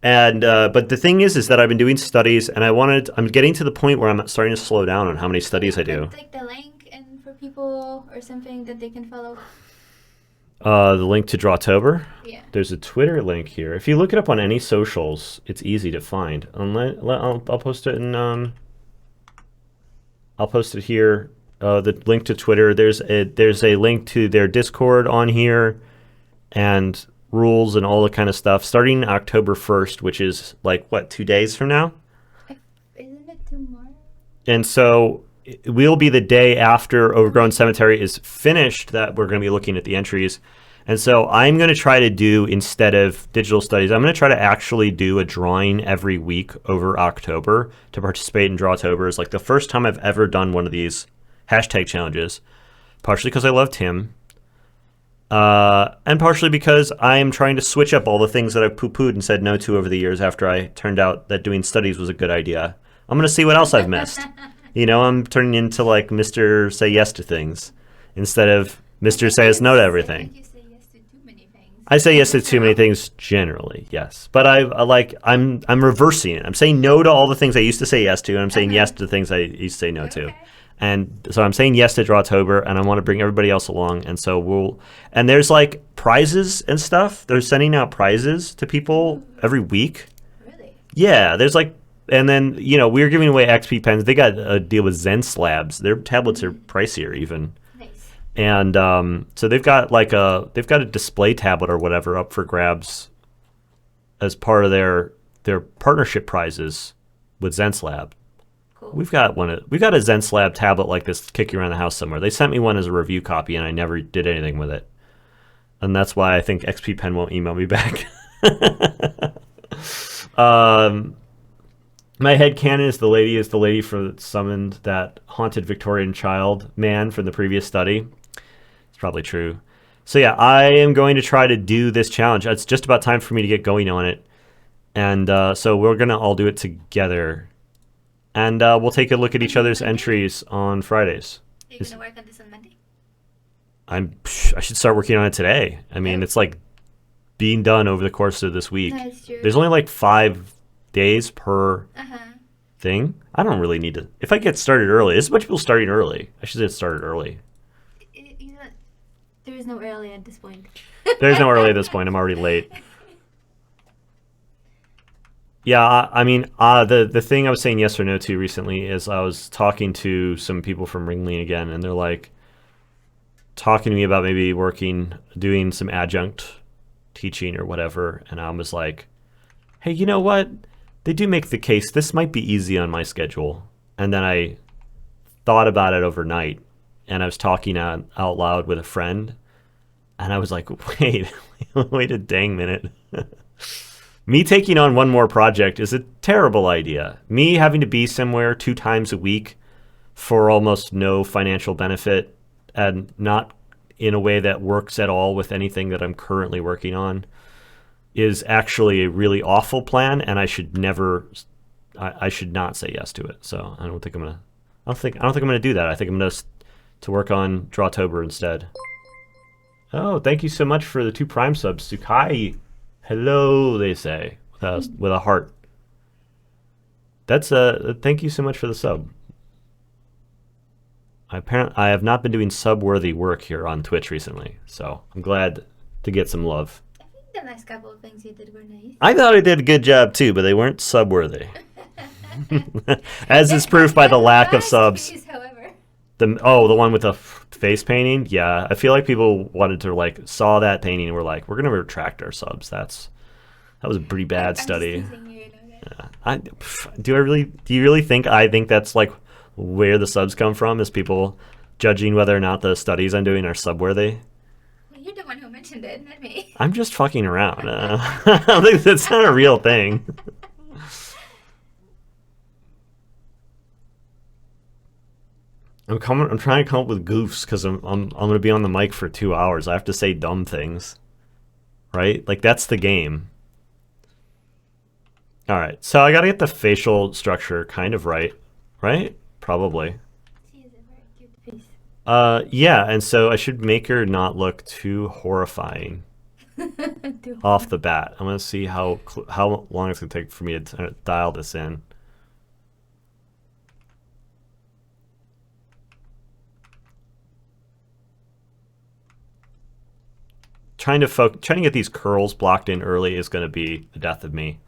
And but the thing is that I've been doing studies, and I'm getting to the point where I'm starting to slow down on how many studies I do. Like the link and for people or something that they can follow. The link to Drawtober. Yeah. There's a Twitter link here. If you look it up on any socials, it's easy to find. I'll post it in. I'll post it here. The link to Twitter. There's a link to their Discord on here, and rules and all the kind of stuff. Starting October 1st, which is like what, 2 days from now. Isn't it tomorrow? And so it will be the day after Overgrown Cemetery is finished that we're going to be looking at the entries. And so I'm going to try to do, instead of digital studies, I'm going to try to actually do a drawing every week over October to participate in Drawtober. It's like the first time I've ever done one of these hashtag challenges, partially because I love Tim, and partially because I am trying to switch up all the things that I've poo-pooed and said no to over the years after I turned out that doing studies was a good idea. I'm going to see what else I've missed. You know, I'm turning into like Mr. Say Yes to Things instead of Mr. Says No to everything. You say yes to too many things. I say yes to too many things generally, yes. But I'm reversing it. I'm saying no to all the things I used to say yes to, and I'm saying yes to the things I used to say no to. Okay. And so I'm saying yes to Drawtober, and I want to bring everybody else along. And so and there's like prizes and stuff. They're sending out prizes to people every week. Really? Yeah, there's like, and then, you know, we're giving away XP pens. They got a deal with Zen Slabs. Their tablets are pricier even. Nice. And so they've got a display tablet or whatever up for grabs as part of their partnership prizes with ZenSlab. Cool. We've got a ZenSlab tablet like this kicking around the house somewhere. They sent me one as a review copy, and I never did anything with it. And that's why I think XP Pen won't email me back. My headcanon is the lady summoned that haunted Victorian child man from the previous study. It's probably true. So yeah, I am going to try to do this challenge. It's just about time for me to get going on it. And so we're going to all do it together. And we'll take a look at each other's entries on Fridays. Are you going to work on this on Monday? I should start working on it today. I mean, it's like being done over the course of this week. That's true. There's only like 5 days per Uh-huh. thing. I don't really need to. If I get started early, there's a bunch of people starting early. I should get started early. You know, there is no early at this point. There's no early at this point. I'm already late. Yeah, I mean, the thing I was saying yes or no to recently is I was talking to some people from Ringling again, and they're like talking to me about maybe doing some adjunct teaching or whatever, and I was like, hey, you know what? They do make the case this might be easy on my schedule. And then I thought about it overnight, and I was talking out loud with a friend, and I was like, wait a dang minute. Me taking on one more project is a terrible idea. Me having to be somewhere 2 times a week for almost no financial benefit and not in a way that works at all with anything that I'm currently working on is actually a really awful plan, and I should not say yes to it. So I don't think I'm gonna do that. I think I'm gonna to work on Drawtober instead. Oh, thank you so much for the 2 Prime subs, Sukai. Hello, they say with a heart. That's thank you so much for the sub. I have not been doing sub-worthy work here on Twitch recently, so I'm glad to get some love. I think the last couple of things you did were nice. I thought I did a good job too, but they weren't sub-worthy. As is proof by the lack of subs. Piece, however. The one with the face painting? Yeah, I feel like people wanted to saw that painting and were like, we're going to retract our subs. That was a pretty bad study. I'm just teasing you, okay? Do you really think I think that's like where the subs come from, is people judging whether or not the studies I'm doing are sub-worthy? Well, you're the one who mentioned it, not me. I'm just fucking around. I don't think that's not a real thing. I'm trying to come up with goofs because I'm gonna be on the mic for 2 hours. I have to say dumb things, right? Like that's the game. All right, so I gotta get the facial structure kind of right, right? Probably. She has a very cute face. Yeah, and so I should make her not look too horrifying off the bat. I'm gonna see how long it's gonna take for me to dial this in. Trying to get these curls blocked in early is gonna be the death of me.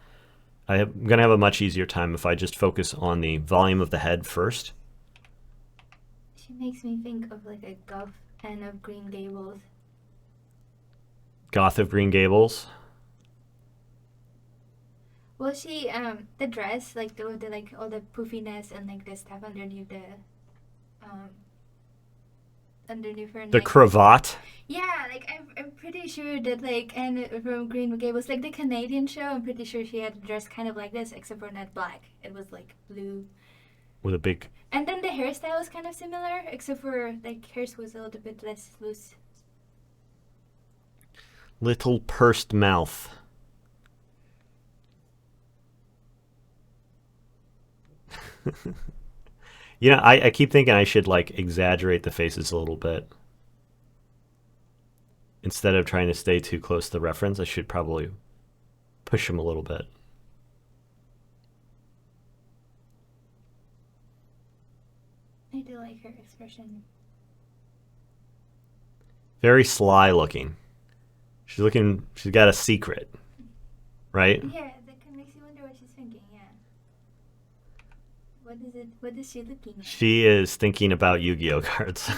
I'm gonna have a much easier time if I just focus on the volume of the head first. She makes me think of like a goth and of Green Gables. Goth of Green Gables. Well, she the dress like the like all the poofiness and like the stuff underneath the underneath her The neck. cravat. Yeah, like I'm pretty sure that like and from Green Gables, like the Canadian show, I'm pretty sure she had a dress kind of like this, except for not black. It was like blue. With a big... And then the hairstyle was kind of similar, except for like hers was a little bit less loose. little pursed mouth. You know, I keep thinking I should like exaggerate the faces a little bit. Instead of trying to stay too close to the reference, I should probably push them a little bit. I do like her expression. Very sly looking. She's got a secret, right? Yeah, that kind of makes you wonder what she's thinking, yeah. What is she looking at? She is thinking about Yu-Gi-Oh cards.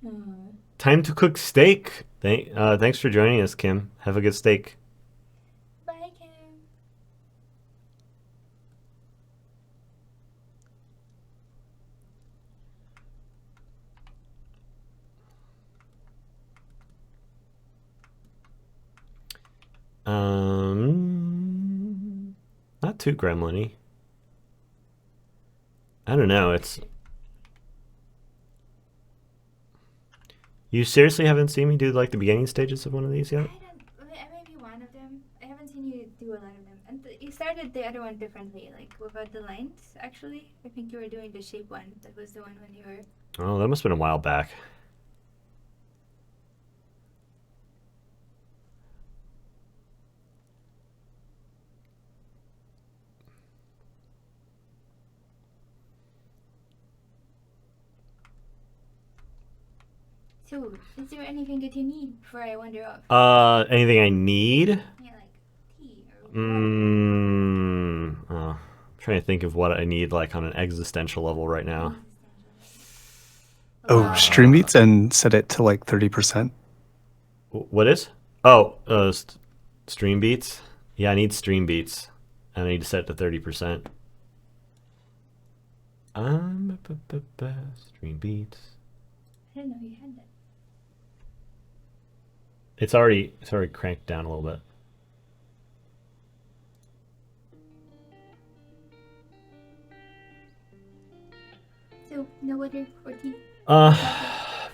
Hmm. Time to cook steak. Thanks for joining us, Kim. Have a good steak. Bye, Kim. Not too gremlin-y. I don't know. You seriously haven't seen me do like the beginning stages of one of these yet? Maybe one of them. I haven't seen you do a lot of them. And you started the other one differently, like without the lines, actually. I think you were doing the shape one. That was the one when you were... Oh, that must have been a while back. So, is there anything that you need before I wander off? Anything I need? Yeah, like tea or water. I'm trying to think of what I need like on an existential level right now. Oh, stream beats and set it to like 30%. What is? Oh, stream beats. Yeah, I need stream beats, and I need to set it to 30%. Stream beats. I didn't know you had that. It's already cranked down a little bit. So, no water or tea? I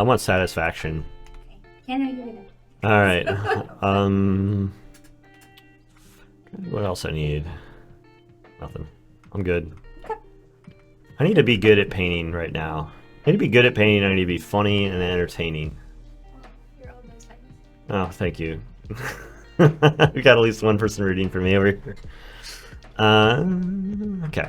want satisfaction. Okay. Can I give it up? All right. What else I need? Nothing. I'm good. I need to be good at painting right now. I need to be good at painting. I need to be funny and entertaining. You're all those things. Oh, thank you. We got at least one person rooting for me over here. Okay.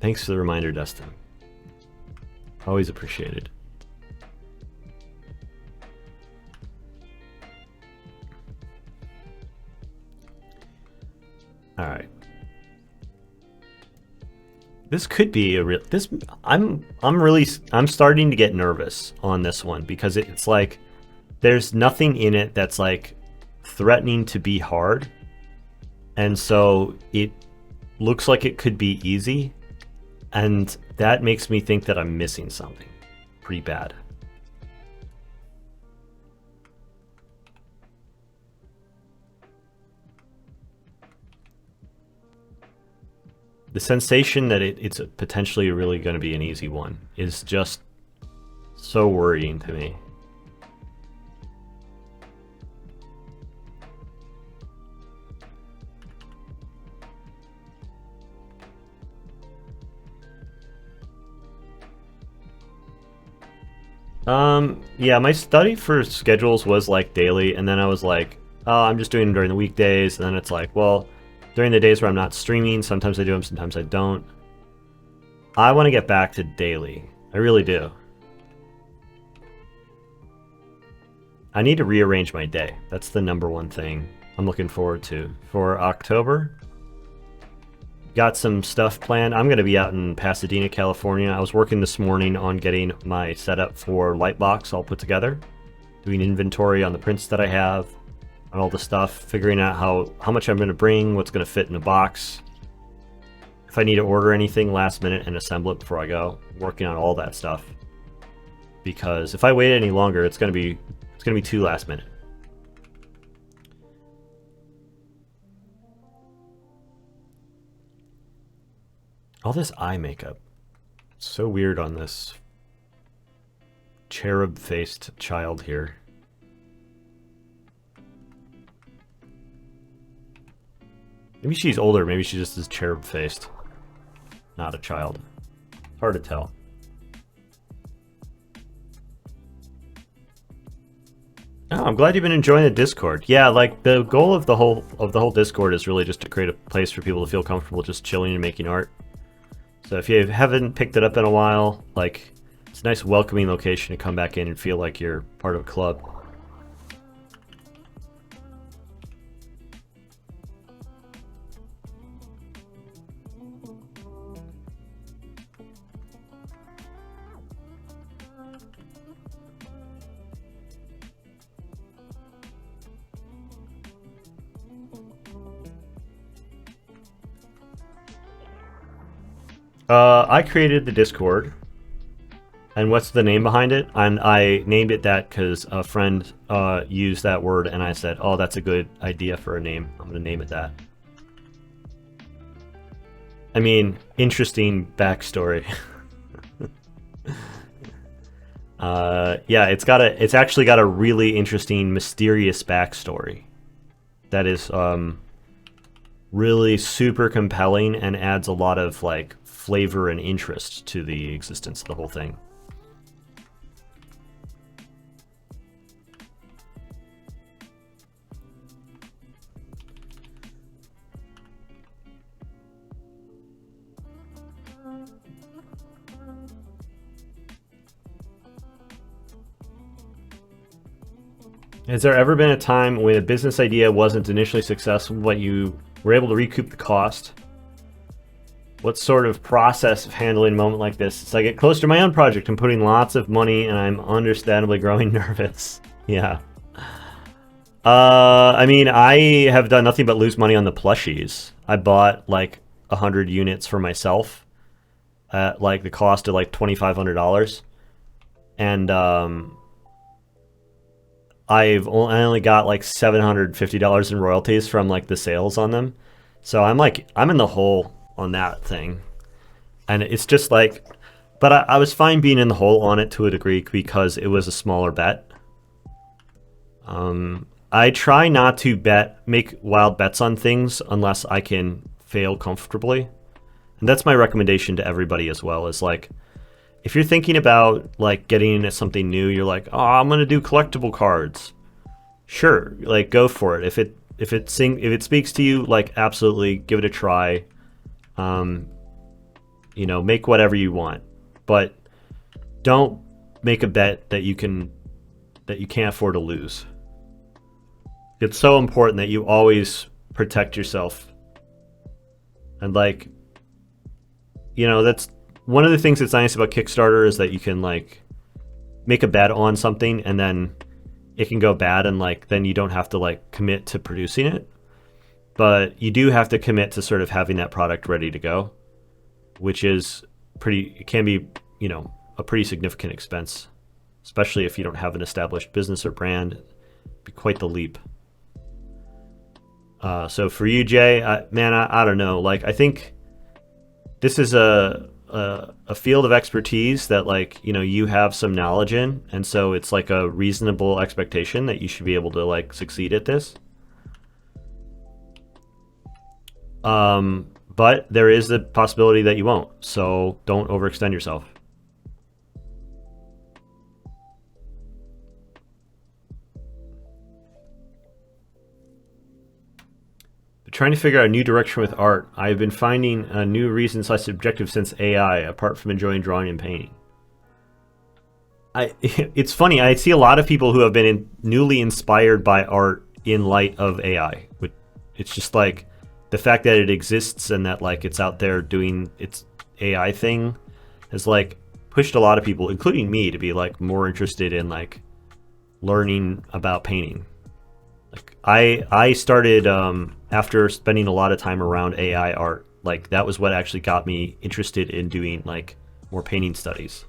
Thanks for the reminder, Dustin. Always appreciated. All right. This could be a real. I'm starting to get nervous on this one because it's like there's nothing in it that's like threatening to be hard, and so it looks like it could be easy, and that makes me think that I'm missing something pretty bad. the sensation that it's potentially really going to be an easy one is just so worrying to me. Yeah, my study for schedules was like daily, and then I was like, oh, I'm just doing them during the weekdays, and then it's like, well, during the days where I'm not streaming, sometimes I do them, sometimes I don't. I want to get back to daily. I really do. I need to rearrange my day. That's the #1 thing I'm looking forward to. For October, got some stuff planned. I'm going to be out in Pasadena, California. I was working this morning on getting my setup for Lightbox all put together, doing inventory on the prints that I have, on all the stuff, figuring out how much I'm going to bring, what's going to fit in a box, if I need to order anything last minute and assemble it before I go. Working on all that stuff, because if I wait any longer, it's going to be too last minute. All this eye makeup. So weird on this cherub-faced child here. Maybe she's older. Maybe she just is cherub-faced. Not a child. Hard to tell. Oh, I'm glad you've been enjoying the Discord. Yeah, like the goal of the whole Discord is really just to create a place for people to feel comfortable just chilling and making art. So if you haven't picked it up in a while, like, it's a nice welcoming location to come back in and feel like you're part of a club. I created the Discord, and what's the name behind it? And I named it that because a friend used that word, and I said, oh, that's a good idea for a name. I'm going to name it that. I mean, interesting backstory. Yeah, it's actually got a really interesting, mysterious backstory that is really super compelling and adds a lot of like flavor and interest to the existence of the whole thing. Has there ever been a time when a business idea wasn't initially successful, but you were able to recoup the cost? What sort of process of handling a moment like this? As I get closer to my own project, I'm putting lots of money and I'm understandably growing nervous. Yeah. I mean, I have done nothing but lose money on the plushies. I bought like 100 units for myself at like the cost of like $2,500. And I only got like $750 in royalties from like the sales on them. So I'm in the hole on that thing. And it's just like, but I was fine being in the hole on it to a degree because it was a smaller bet. I try not to make wild bets on things unless I can fail comfortably. And that's my recommendation to everybody as well, is like, if you're thinking about like getting into something new, you're like, oh, I'm going to do collectible cards. Sure, like go for it. If it speaks to you, like absolutely give it a try. You know, make whatever you want, but don't make a bet that you can't afford to lose. It's so important that you always protect yourself. And like, you know, that's one of the things that's nice about Kickstarter is that you can like make a bet on something and then it can go bad and like then you don't have to like commit to producing it. But you do have to commit to sort of having that product ready to go, which is it can be, you know, a pretty significant expense, especially if you don't have an established business or brand. It'd be quite the leap. So for you, Jay, man, I don't know. Like, I think this is a field of expertise that like, you know, you have some knowledge in, and so it's like a reasonable expectation that you should be able to like succeed at this. But there is the possibility that you won't, so don't overextend yourself. Trying to figure out a new direction with art. I've been finding a new reason / objective since AI, apart from enjoying drawing and painting. It's funny, I see a lot of people who have been newly inspired by art in light of AI. It's just like the fact that it exists and that like it's out there doing its AI thing has like pushed a lot of people, including me, to be like more interested in like learning about painting. Like I started after spending a lot of time around AI art. Like that was what actually got me interested in doing like more painting studies.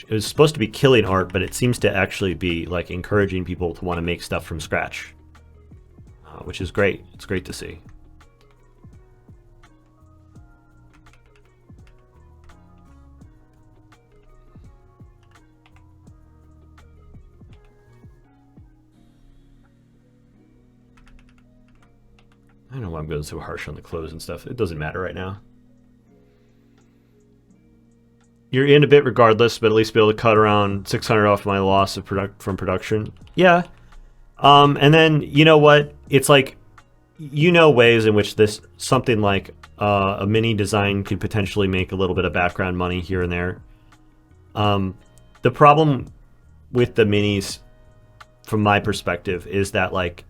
It was supposed to be killing art, but it seems to actually be like encouraging people to want to make stuff from scratch, which is great. It's great to see. I don't know why I'm going so harsh on the clothes and stuff. It doesn't matter right now. You're in a bit regardless, but at least be able to cut around 600 off my loss of from production. Yeah. And then, you know what? It's like, you know, ways in which this, something like a mini design could potentially make a little bit of background money here and there. The problem with the minis, from my perspective, is that like,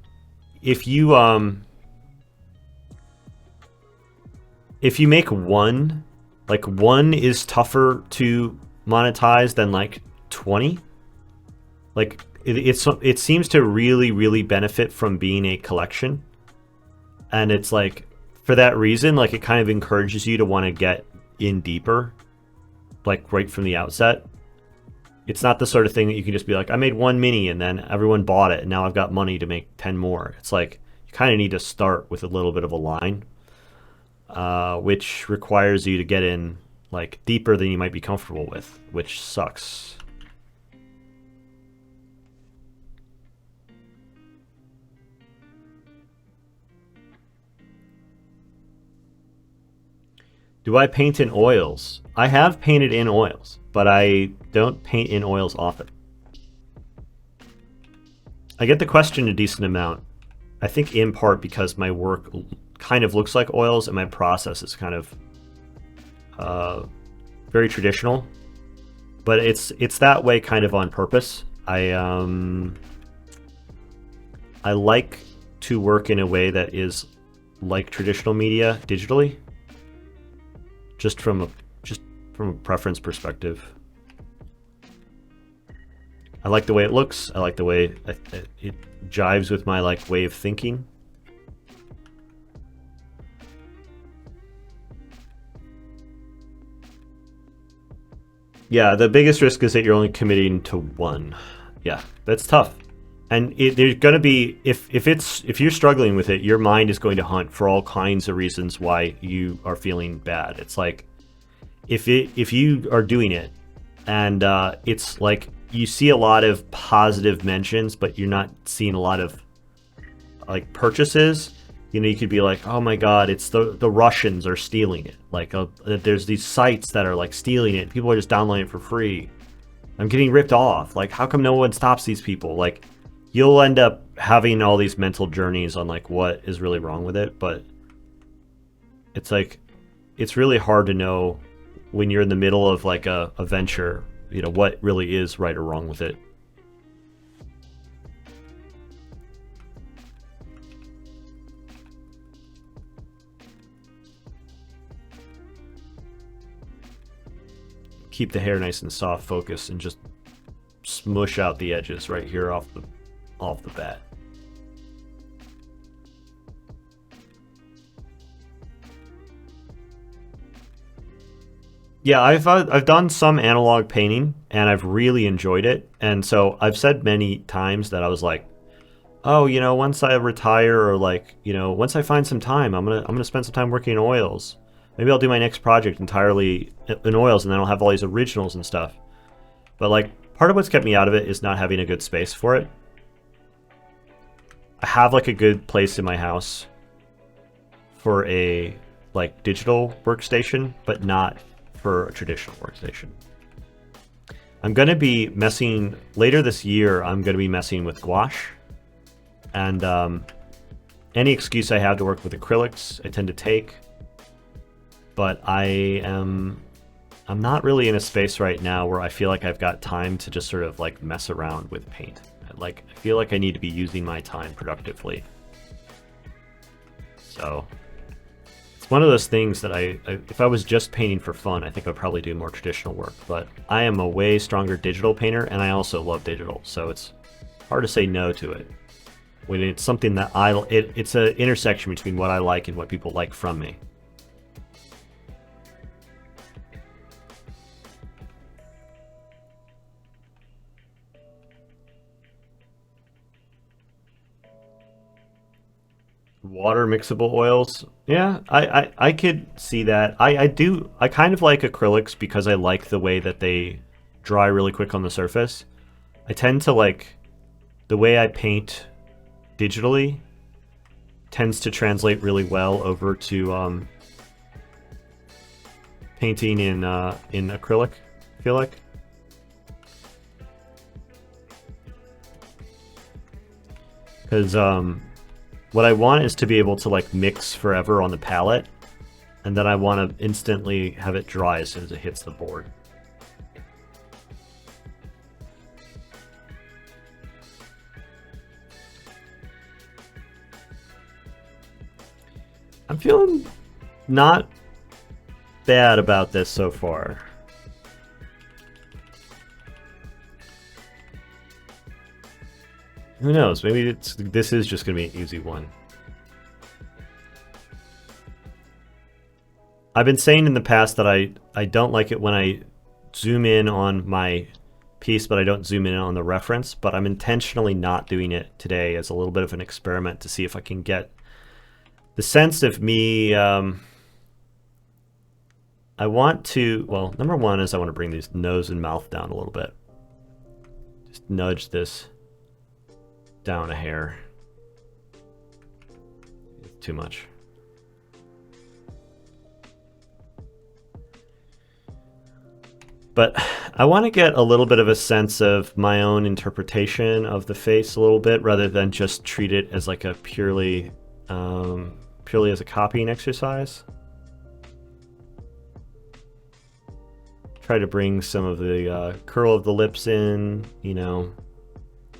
if you make one, like one is tougher to monetize than like 20. Like it seems to really benefit from being a collection. And it's like, for that reason, like it kind of encourages you to want to get in deeper, like right from the outset. It's not the sort of thing that you can just be like, I made one mini and then everyone bought it and now I've got money to make 10 more. It's like, you kind of need to start with a little bit of a line. Which requires you to get in like deeper than you might be comfortable with, which sucks. Do I paint in oils? I have painted in oils, but I don't paint in oils often. I get the question a decent amount. I think in part because my work kind of looks like oils and my process is kind of very traditional, but it's that way kind of on purpose. I like to work in a way that is like traditional media digitally, just from a preference perspective. I like the way it looks. I like the way it jives with my like way of thinking. Yeah, the biggest risk is that you're only committing to one. Yeah, that's tough. And there's going to be, if you're struggling with it, your mind is going to hunt for all kinds of reasons why you are feeling bad. It's like, if you are doing it and it's like you see a lot of positive mentions, but you're not seeing a lot of like purchases, you know, you could be like, oh my God, it's the Russians are stealing it. Like there's these sites that are like stealing it. People are just downloading it for free. I'm getting ripped off. Like, how come no one stops these people? Like, you'll end up having all these mental journeys on like what is really wrong with it. But it's like, it's really hard to know when you're in the middle of like a venture, you know, what really is right or wrong with it. Keep the hair nice and soft, focus, and just smush out the edges right here off the bat. Yeah, I've done some analog painting and I've really enjoyed it. And so I've said many times that I was like, oh, once I retire, or like, once I find some time, I'm gonna spend some time working in oils. Maybe I'll do my next project entirely in oils, and then I'll have all these originals and stuff. But like, part of what's kept me out of it is not having a good space for it. I have like a good place in my house for a like digital workstation, but not for a traditional workstation. I'm gonna be messing later this year. I'm gonna be messing with gouache, and any excuse I have to work with acrylics, I tend to take. But I'm not really in a space right now where I feel like I've got time to just sort of like mess around with paint. Like, I feel like I need to be using my time productively. So it's one of those things that if I was just painting for fun, I think I'd probably do more traditional work. But I am a way stronger digital painter, and I also love digital, so it's hard to say no to it. When it's something that it's an intersection between what I like and what people like from me. Water mixable oils. Yeah, I could see that. I kind of like acrylics because I like the way that they dry really quick on the surface. I tend to like the way I paint digitally tends to translate really well over to painting in acrylic, I feel like. Because what I want is to be able to like mix forever on the palette, and then I want to instantly have it dry as soon as it hits the board. I'm feeling not bad about this so far. Who knows? Maybe this is just going to be an easy one. I've been saying in the past that I don't like it when I zoom in on my piece, but I don't zoom in on the reference. But I'm intentionally not doing it today as a little bit of an experiment to see if I can get the sense of me. I want to, well, number one is I want to bring these nose and mouth down a little bit. Just nudge this down a hair. Too much. But I want to get a little bit of a sense of my own interpretation of the face a little bit, rather than just treat it as like a purely as a copying exercise. Try to bring some of the curl of the lips in,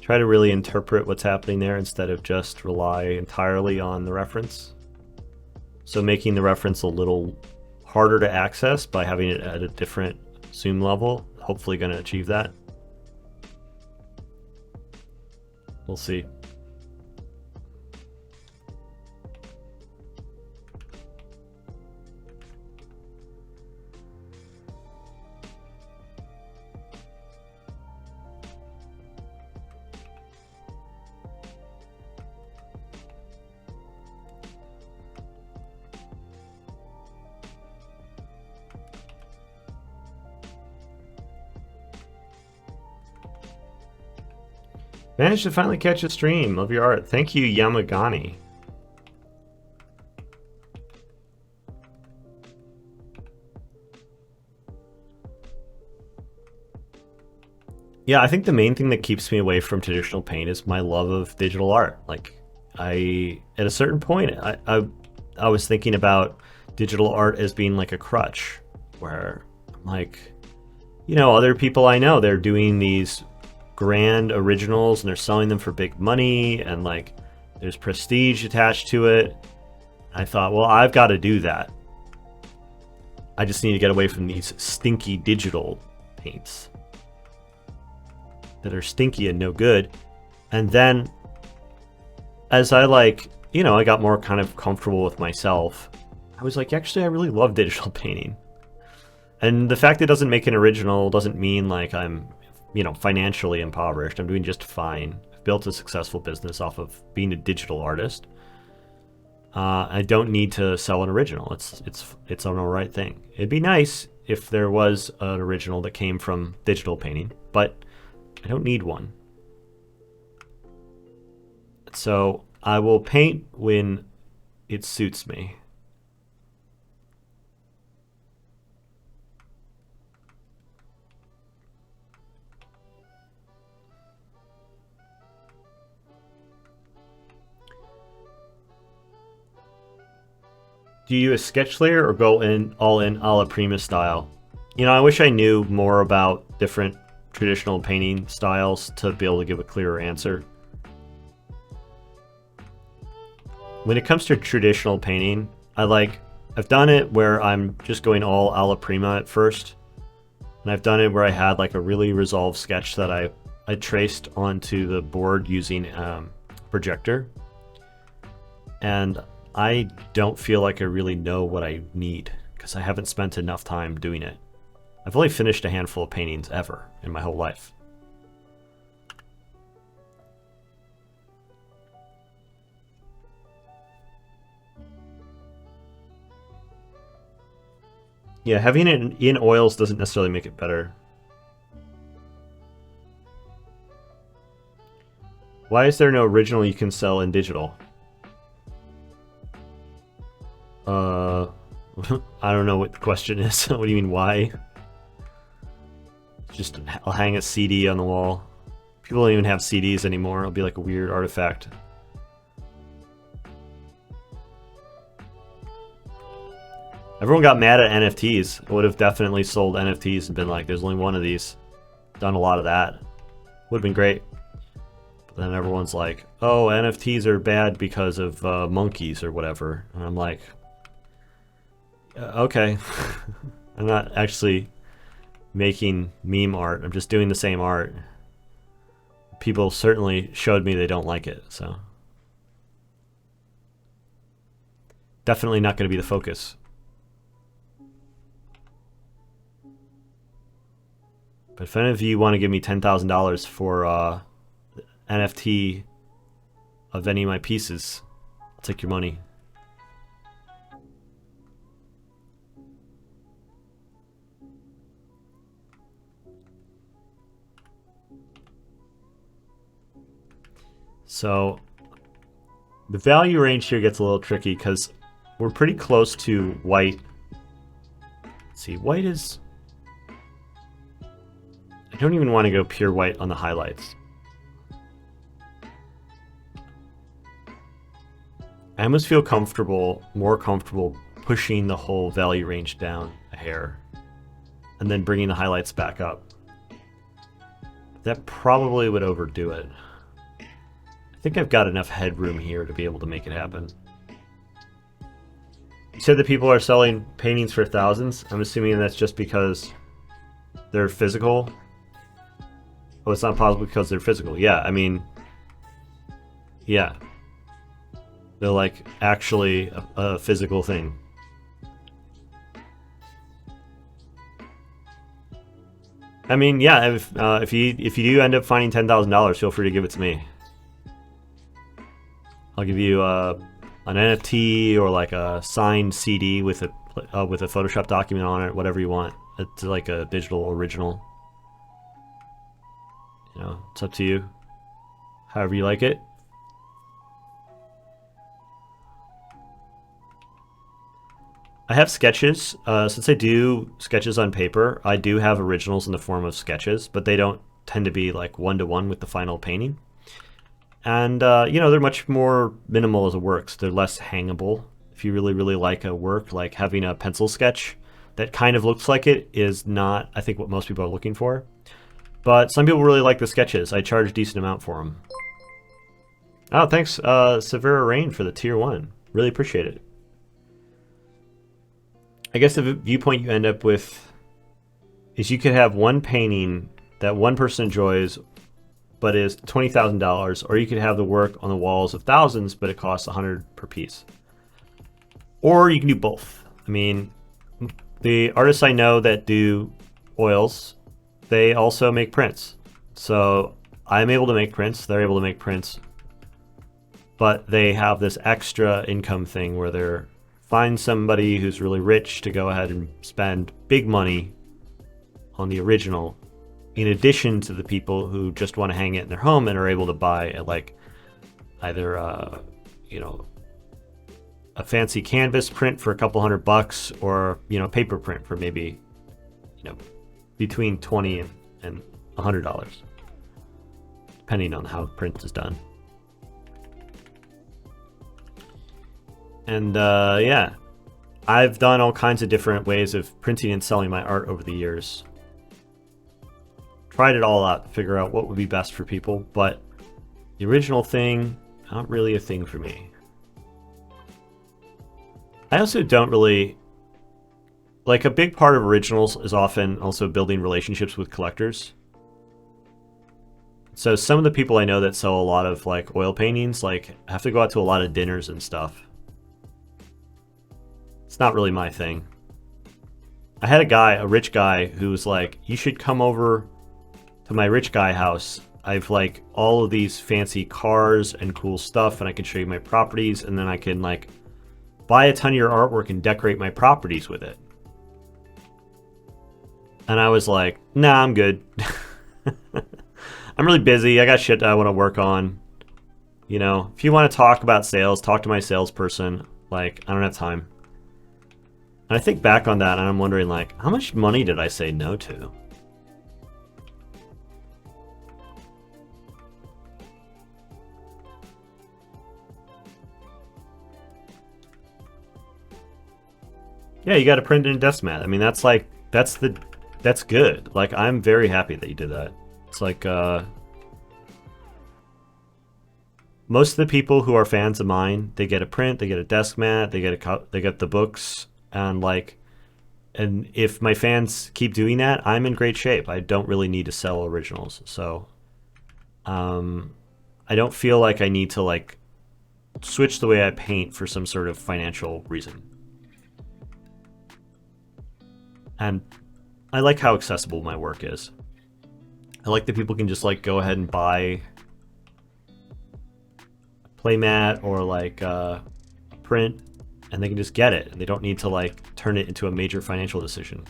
try to really interpret what's happening there instead of just rely entirely on the reference. So making the reference a little harder to access by having it at a different zoom level, hopefully going to achieve that. We'll see. Managed to finally catch a stream. Love your art. Thank you, Yamagani. Yeah, I think the main thing that keeps me away from traditional paint is my love of digital art. Like, at a certain point, I was thinking about digital art as being like a crutch, where I'm like, other people I know, they're doing these grand originals and they're selling them for big money, and like there's prestige attached to it. I thought, well, I've got to do that. I just need to get away from these stinky digital paints that are stinky and no good. And then as I I got more kind of comfortable with myself, I was like, actually, I really love digital painting. And the fact it doesn't make an original doesn't mean like I'm financially impoverished. I'm doing just fine. built a successful business off of being a digital artist. I don't need to sell an original. It's an alright thing. It'd be nice if there was an original that came from digital painting, but I don't need one. So I will paint when it suits me. Do you use sketch layer or go in all in a la Prima style? You know, I wish I knew more about different traditional painting styles to be able to give a clearer answer. When it comes to traditional painting, I've done it where I'm just going all a la Prima at first. And I've done it where I had like a really resolved sketch that I traced onto the board using projector. And I don't feel like I really know what I need because I haven't spent enough time doing it. I've only finished a handful of paintings ever in my whole life. Yeah, having it in oils doesn't necessarily make it better. Why is there no original you can sell in digital? I don't know what the question is. What do you mean, why? Just I'll hang a CD on the wall. People don't even have CDs anymore. It'll be like a weird artifact. Everyone got mad at NFTs. I would have definitely sold NFTs and been like, there's only one of these. Done a lot of that. Would have been great. But then everyone's like, oh, NFTs are bad because of monkeys or whatever. And I'm like, okay. I'm not actually making meme art. I'm just doing the same art. People certainly showed me they don't like it, so. Definitely not going to be the focus. But if any of you want to give me $10,000 for NFT of any of my pieces, I'll take your money. So the value range here gets a little tricky because we're pretty close to white. Let's see, white is... I don't even want to go pure white on the highlights. I almost feel more comfortable pushing the whole value range down a hair and then bringing the highlights back up. That probably would overdo it. I think I've got enough headroom here to be able to make it happen. You said that people are selling paintings for thousands. I'm assuming that's just because they're physical. Oh, it's not possible because they're physical. Yeah, I mean, yeah. They're like actually a physical thing. I mean, yeah, if you do end up finding $10,000, feel free to give it to me. I'll give you an NFT or like a signed CD with a Photoshop document on it, whatever you want. It's like a digital original. You know, it's up to you. However you like it. I have sketches. Since I do sketches on paper, I do have originals in the form of sketches, but they don't tend to be like one-to-one with the final painting. And, you know, they're much more minimal as a work, so they're less hangable. If you really, really like a work, like having a pencil sketch that kind of looks like it is not, I think, what most people are looking for. But some people really like the sketches. I charge a decent amount for them. Oh, thanks, Severa Rain, for the tier 1. Really appreciate it. I guess the viewpoint you end up with is you could have one painting that one person enjoys but is $20,000, or you could have the work on the walls of thousands, but it costs $100 per piece. Or you can do both. I mean, the artists I know that do oils, they also make prints. So I'm able to make prints, they're able to make prints, but they have this extra income thing where they're find somebody who's really rich to go ahead and spend big money on the original, in addition to the people who just want to hang it in their home and are able to buy like either you know, a fancy canvas print for a couple $100 or, you know, paper print for maybe, you know, between $20 and $100, depending on how print is done. And yeah, I've done all kinds of different ways of printing and selling my art over the years. Tried it all out to figure out what would be best for people, but the original thing, not really a thing for me. I also don't really, like, a big part of originals is often also building relationships with collectors. So some of the people I know that sell a lot of like oil paintings, like, have to go out to a lot of dinners and stuff. It's not really my thing. I had a guy, a rich guy, who was like, you should come over to my rich guy house. I've like all of these fancy cars and cool stuff, and I can show you my properties, and then I can like buy a ton of your artwork and decorate my properties with it. And I was like, nah, I'm good. I'm really busy. I got shit that I want to work on. You know, if you want to talk about sales, talk to my salesperson. Like, I don't have time. And I think back on that and I'm wondering, like, how much money did I say no to? Yeah, you got to print in a desk mat. I mean, that's like, that's good. Like, I'm very happy that you did that. It's like, most of the people who are fans of mine, they get a print, they get a desk mat, they get the books, and like, and if my fans keep doing that, I'm in great shape. I don't really need to sell originals. So, I don't feel like I need to like switch the way I paint for some sort of financial reason. And I like how accessible my work is. I like that people can just like go ahead and buy a playmat or like a print, and they can just get it, and they don't need to like turn it into a major financial decision.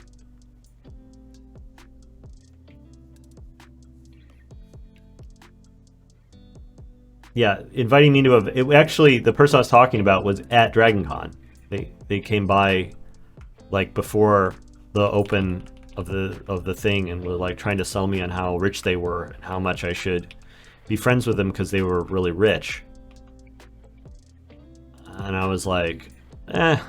Yeah, inviting me to actually, the person I was talking about was at DragonCon. They came by like before the open of the thing and were like trying to sell me on how rich they were and how much I should be friends with them because they were really rich. And I was like, eh.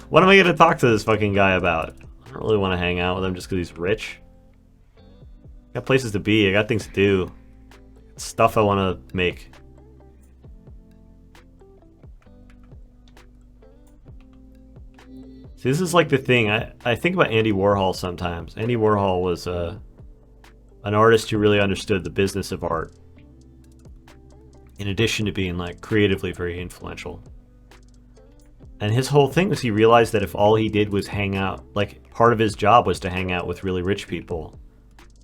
What am I gonna talk to this fucking guy about? I don't really want to hang out with him just because he's rich. I got places to be, I got things to do, stuff I want to make. See, this is like the thing. I think about Andy Warhol sometimes. Andy Warhol was an artist who really understood the business of art, in addition to being like creatively very influential. And his whole thing was he realized that if all he did was hang out, like part of his job was to hang out with really rich people,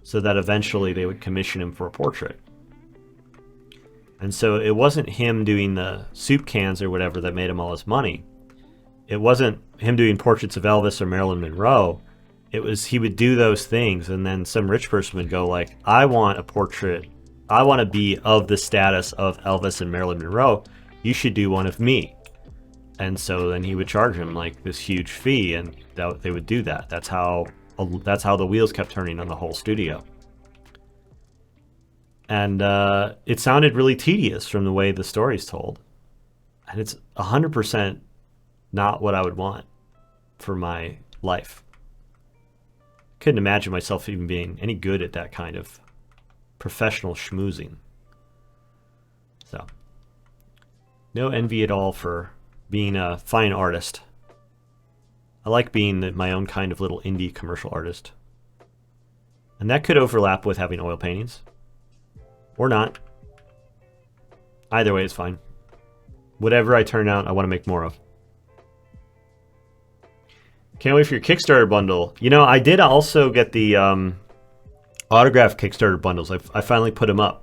so that eventually they would commission him for a portrait. And so it wasn't him doing the soup cans or whatever that made him all his money. It wasn't him doing portraits of Elvis or Marilyn Monroe. It was he would do those things, and then some rich person would go like, I want a portrait. I want to be of the status of Elvis and Marilyn Monroe. You should do one of me. And so then he would charge him like this huge fee, and they would do that. That's how the wheels kept turning on the whole studio. And it sounded really tedious from the way the story's told. And it's 100% not what I would want for my life. Couldn't imagine myself even being any good at that kind of professional schmoozing. So, no envy at all for being a fine artist. I like being my own kind of little indie commercial artist. And that could overlap with having oil paintings. Or not. Either way is fine. Whatever I turn out, I want to make more of. Can't wait for your Kickstarter bundle. You know, I did also get the autograph Kickstarter bundles. I finally put them up.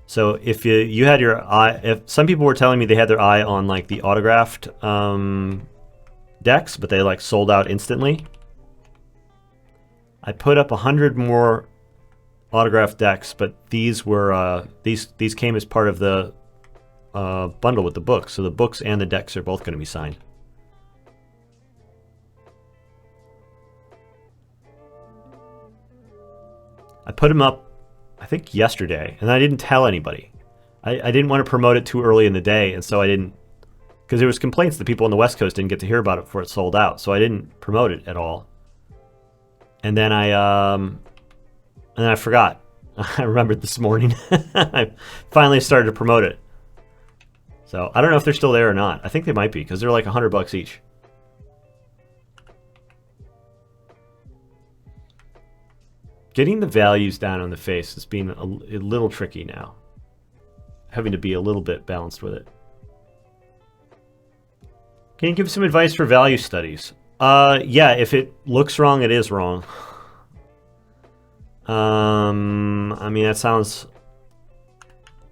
So if you had your eye, if some people were telling me they had their eye on like the autographed decks, but they like sold out instantly. I put up 100 more autographed decks, but these were these came as part of the bundle with the books. So the books and the decks are both going to be signed. I put them up, I think yesterday, and I didn't tell anybody. I didn't want to promote it too early in the day, and so I didn't, because there was complaints that people on the West Coast didn't get to hear about it before it sold out, so I didn't promote it at all. And then I forgot. I remembered this morning. I finally started to promote it. So I don't know if they're still there or not. I think they might be, because they're like $100 each. Getting the values down on the face is being a little tricky now. Having to be a little bit balanced with it. Can you give some advice for value studies? Yeah, if it looks wrong, it is wrong. I mean, that sounds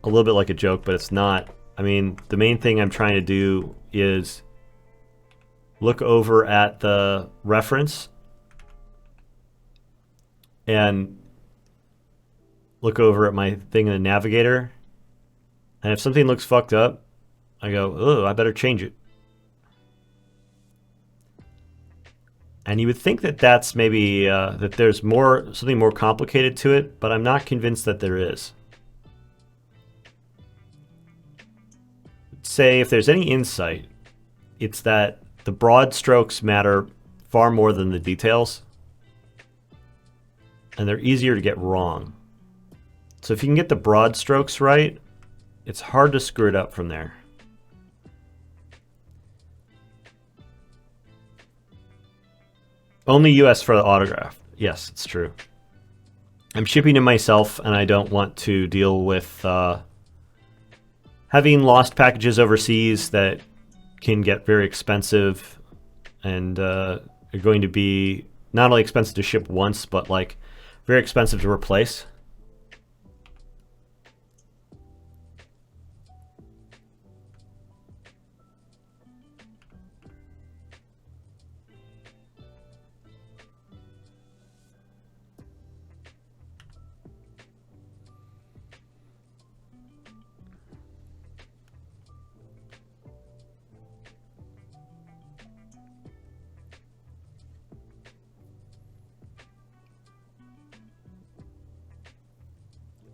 a little bit like a joke, but it's not. I mean, the main thing I'm trying to do is look over at the reference and look over at my thing in the navigator, and if something looks fucked up, I go, oh, I better change it. And you would think that that's maybe that there's something more complicated to it, but I'm not convinced that there is. Say if there's any insight, it's that the broad strokes matter far more than the details. And they're easier to get wrong. So if you can get the broad strokes right, it's hard to screw it up from there. Only US for the autograph. Yes, it's true. I'm shipping it myself, and I don't want to deal with having lost packages overseas that can get very expensive and are going to be not only expensive to ship once, but like very expensive to replace.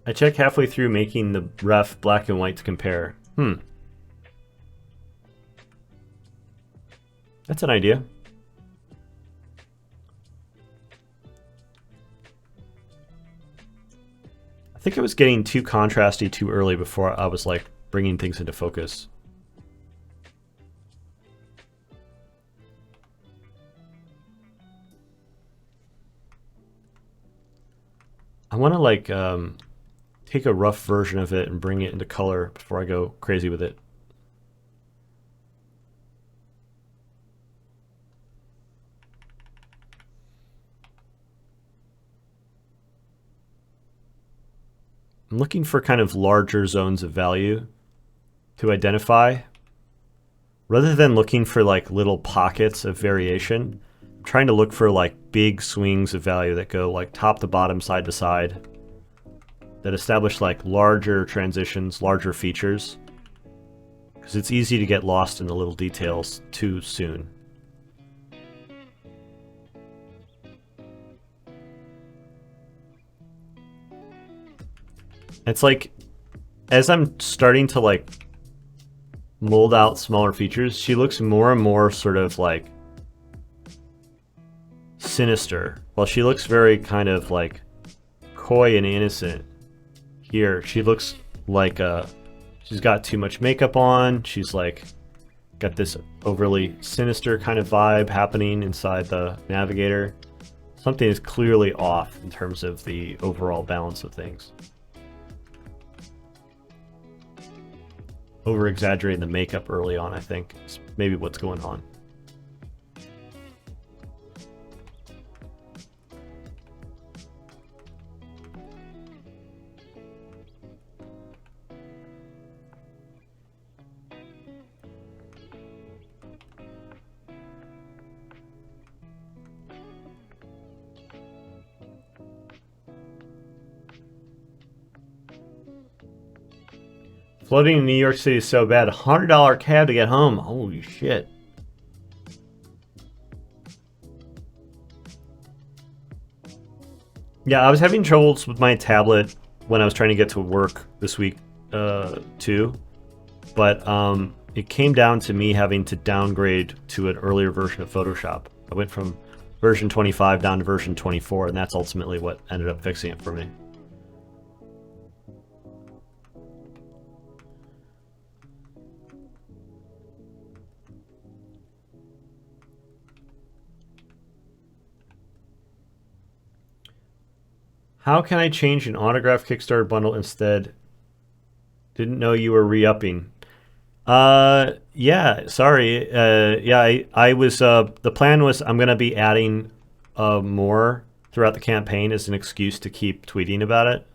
I check halfway through making the ref black and white to compare. That's an idea. I think I was getting too contrasty too early before I was like bringing things into focus. I want to like take a rough version of it and bring it into color before I go crazy with it. I'm looking for kind of larger zones of value to identify. Rather than looking for like little pockets of variation, I'm trying to look for like big swings of value that go like top to bottom, side to side, that establish like larger transitions, larger features, because it's easy to get lost in the little details too soon. It's like, as I'm starting to like mold out smaller features, she looks more and more sort of like sinister. Well, she looks very kind of like coy and innocent. Here, she looks like she's got too much makeup on. She's like got this overly sinister kind of vibe happening inside the navigator. Something is clearly off in terms of the overall balance of things. Over-exaggerating the makeup early on, I think, is maybe what's going on. Floating in New York City is so bad. $100 cab to get home. Holy shit. Yeah, I was having troubles with my tablet when I was trying to get to work this week too. But it came down to me having to downgrade to an earlier version of Photoshop. I went from version 25 down to version 24, and that's ultimately what ended up fixing it for me. How can I change an autograph Kickstarter bundle instead? Didn't know you were re-upping. Yeah, sorry. Yeah, I was, the plan was I'm going to be adding more throughout the campaign as an excuse to keep tweeting about it.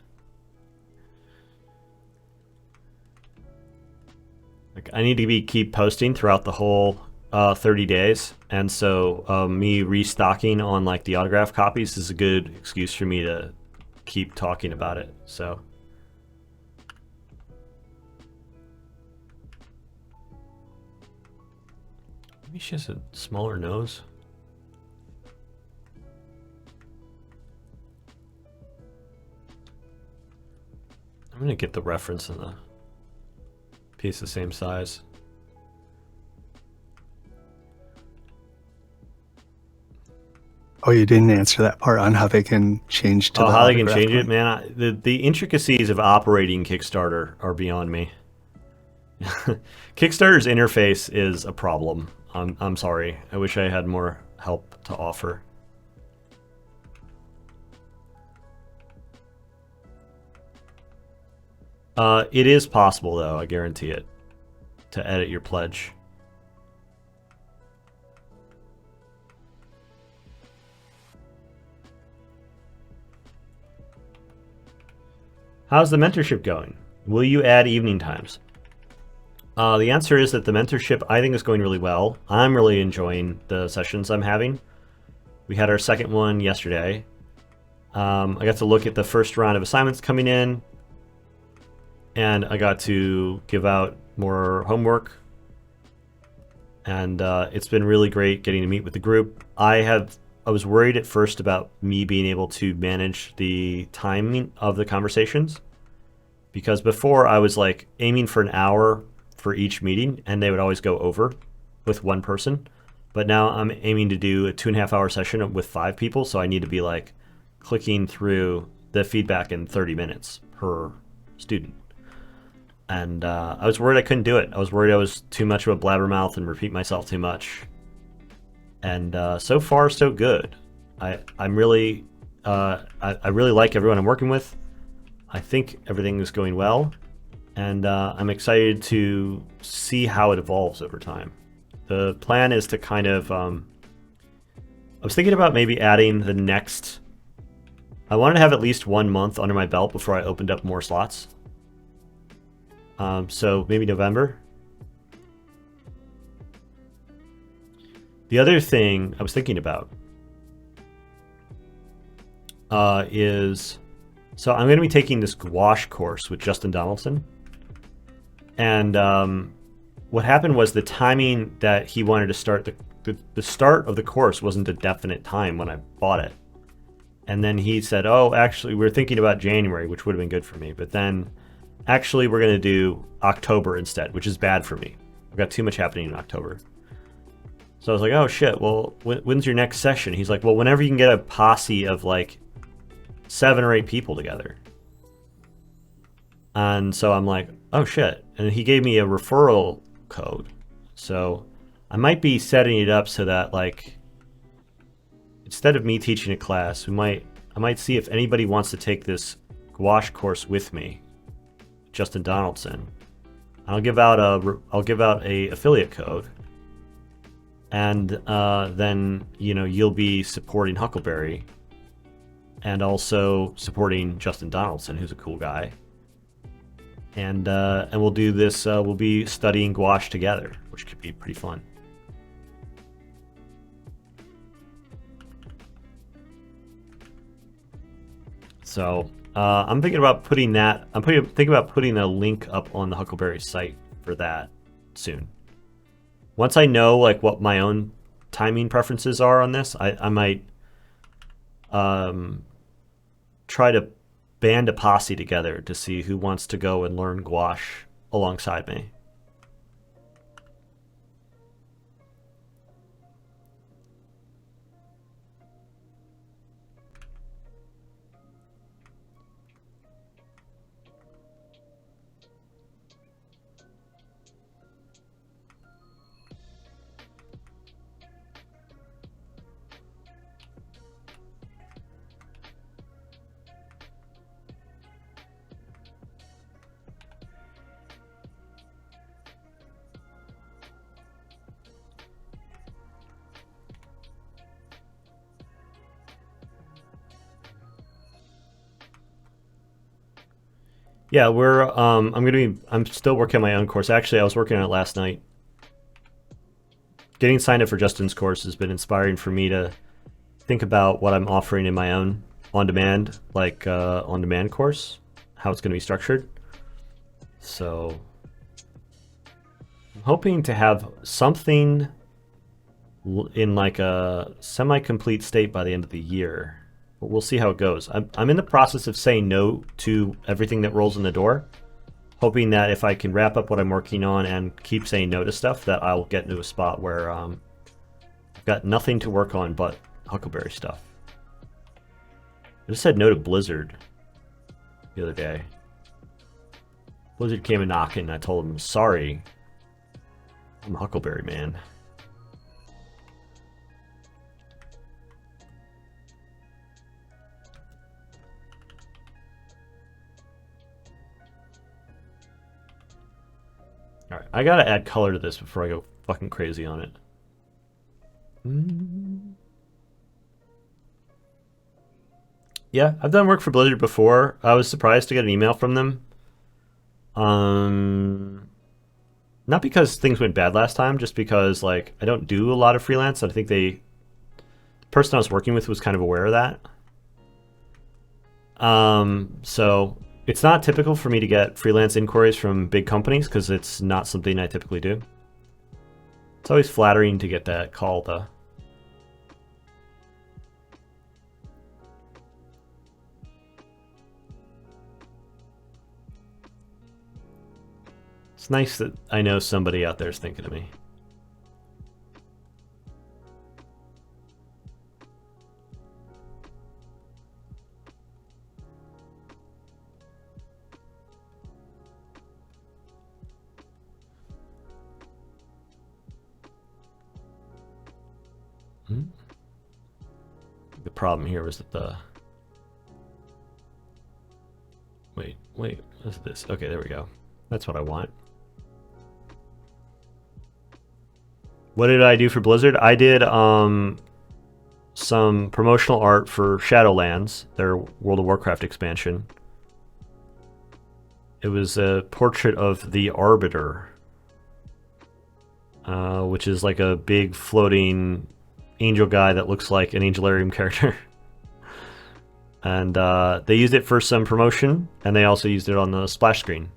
Like, I need to keep posting throughout the whole 30 days. And so me restocking on like the autograph copies is a good excuse for me to keep talking about it. So maybe she has a smaller nose. I'm gonna get the reference in the piece the same size. Oh, you didn't answer that part on how they can change to the how they can autograph change it, one. man. The intricacies of operating Kickstarter are beyond me. Kickstarter's interface is a problem. I'm sorry. I wish I had more help to offer. It is possible, though, I guarantee it, to edit your pledge. How's the mentorship going? Will you add evening times? The answer is that the mentorship, I think, is going really well. I'm really enjoying the sessions I'm having. We had our second one yesterday. I got to look at the first round of assignments coming in, and I got to give out more homework. And it's been really great getting to meet with the group. I was worried at first about me being able to manage the timing of the conversations, because before I was like aiming for an hour for each meeting, and they would always go over with one person. But now I'm aiming to do a 2.5 hour session with 5 people, so I need to be like clicking through the feedback in 30 minutes per student. And I was worried I couldn't do it. I was worried I was too much of a blabbermouth and repeat myself too much. And so far, so good. I'm really, I really like everyone I'm working with. I think everything is going well, and I'm excited to see how it evolves over time. The plan is to kind of, I was thinking about maybe adding the next, I wanted to have at least 1 month under my belt before I opened up more slots. So maybe November. The other thing I was thinking about is, so I'm going to be taking this gouache course with Justin Donaldson. And what happened was the timing that he wanted to start, the start of the course wasn't a definite time when I bought it. And then he said, oh, actually, we're thinking about January, which would have been good for me. But then actually, we're going to do October instead, which is bad for me. I've got too much happening in October. So I was like, oh, shit, well, when's your next session? He's like, well, whenever you can get a posse of like 7 or 8 people together. And so I'm like, oh, shit. And he gave me a referral code. So I might be setting it up so that, like, instead of me teaching a class, I might see if anybody wants to take this gouache course with me, Justin Donaldson. I'll give out a affiliate code, and then you'll be supporting Huckleberry, and also supporting Justin Donaldson, who's a cool guy. And we'll do this. We'll be studying gouache together, which could be pretty fun. So I'm thinking about putting that. Thinking about putting a link up on the Huckleberry site for that soon. Once I know like what my own timing preferences are on this, I might try to band a posse together to see who wants to go and learn gouache alongside me. Yeah, I'm still working on my own course. Actually, I was working on it last night. Getting signed up for Justin's course has been inspiring for me to think about what I'm offering in my own on-demand, on-demand course, how it's going to be structured. So I'm hoping to have something in like a semi-complete state by the end of the year. But we'll see how it goes. I'm in the process of saying no to everything that rolls in the door, hoping that if I can wrap up what I'm working on and keep saying no to stuff, that I'll get into a spot where I've got nothing to work on but Huckleberry stuff. I just said no to Blizzard the other day. Blizzard came a knocking and I told him, sorry, I'm a Huckleberry man. Alright, I gotta add color to this before I go fucking crazy on it. Yeah, I've done work for Blizzard before. I was surprised to get an email from them. Not because things went bad last time, just because like I don't do a lot of freelance. I think the person I was working with was kind of aware of that. So it's not typical for me to get freelance inquiries from big companies because it's not something I typically do. It's always flattering to get that call, though. It's nice that I know somebody out there is thinking of me. The problem here was that the... Wait, what is this? Okay, there we go. That's what I want. What did I do for Blizzard? I did some promotional art for Shadowlands, their World of Warcraft expansion. It was a portrait of the Arbiter, which is like a big floating angel guy that looks like an Angelarium character. And they used it for some promotion, and they also used it on the splash screen.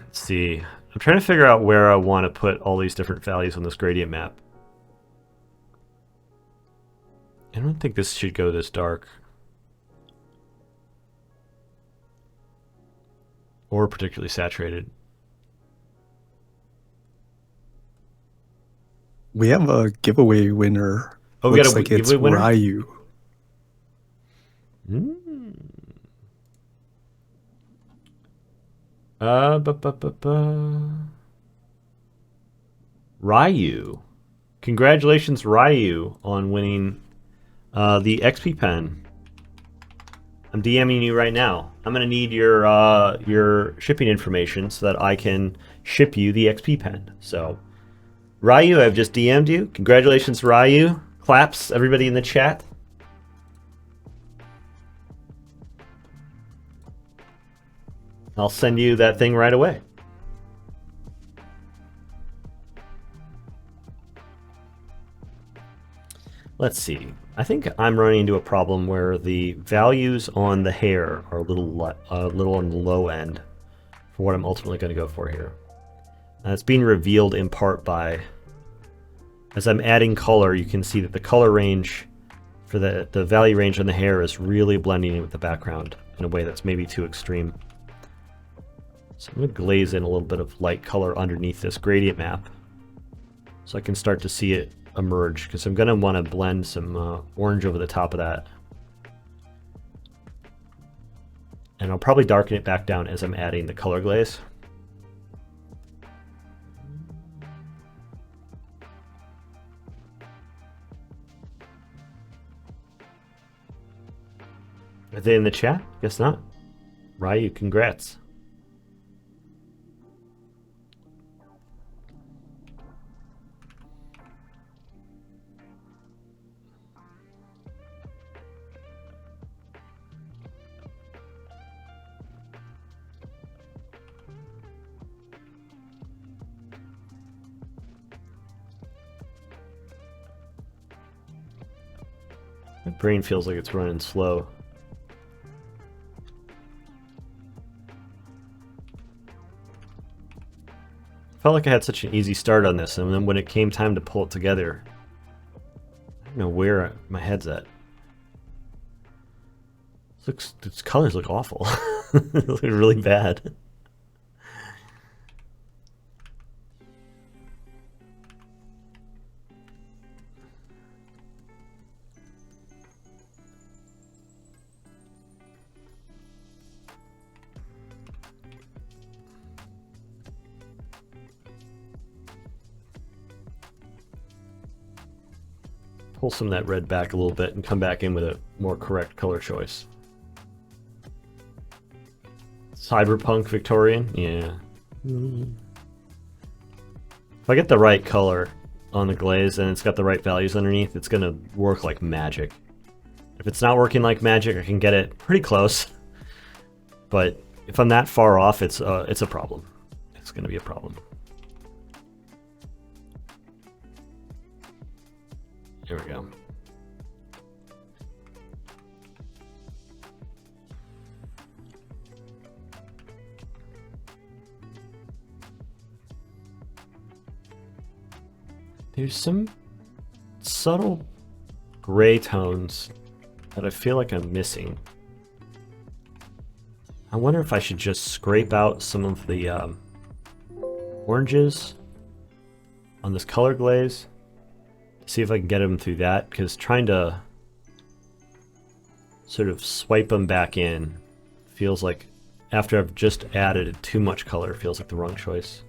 Let's see. I'm trying to figure out where I want to put all these different values on this gradient map. I don't think this should go this dark. Or particularly saturated. We have a giveaway winner. Oh, we got Looks a like it's giveaway winner? Ryu. Ryu. Congratulations, Ryu, on winning the XP pen. I'm DMing you right now. I'm gonna need your shipping information so that I can ship you the XP pen. So, Ryu, I've just DM'd you. Congratulations, Ryu. Claps, everybody in the chat. I'll send you that thing right away. let's see. I think I'm running into a problem where the values on the hair are a little on the low end for what I'm ultimately going to go for here. And it's being revealed in part by, as I'm adding color, you can see that the color range for the value range on the hair is really blending in with the background in a way that's maybe too extreme. So I'm going to glaze in a little bit of light color underneath this gradient map so I can start to see it emerge, because I'm going to want to blend some orange over the top of that. And I'll probably darken it back down as I'm adding the color glaze. Are they in the chat? Guess not. Ryu, congrats. My brain feels like it's running slow. Felt like I had such an easy start on this, and then when it came time to pull it together, I don't know where my head's at. Its colors look awful. They look really bad. Pull some of that red back a little bit and come back in with a more correct color choice. Cyberpunk Victorian? Yeah. If I get the right color on the glaze and it's got the right values underneath, it's gonna work like magic. If it's not working like magic, I can get it pretty close. But if I'm that far off, it's a problem. It's gonna be a problem. Here we go. There's some subtle gray tones that I feel like I'm missing. I wonder if I should just scrape out some of the oranges on this color glaze. See if I can get them through that, because trying to sort of swipe them back in feels like, after I've just added too much color, feels like the wrong choice.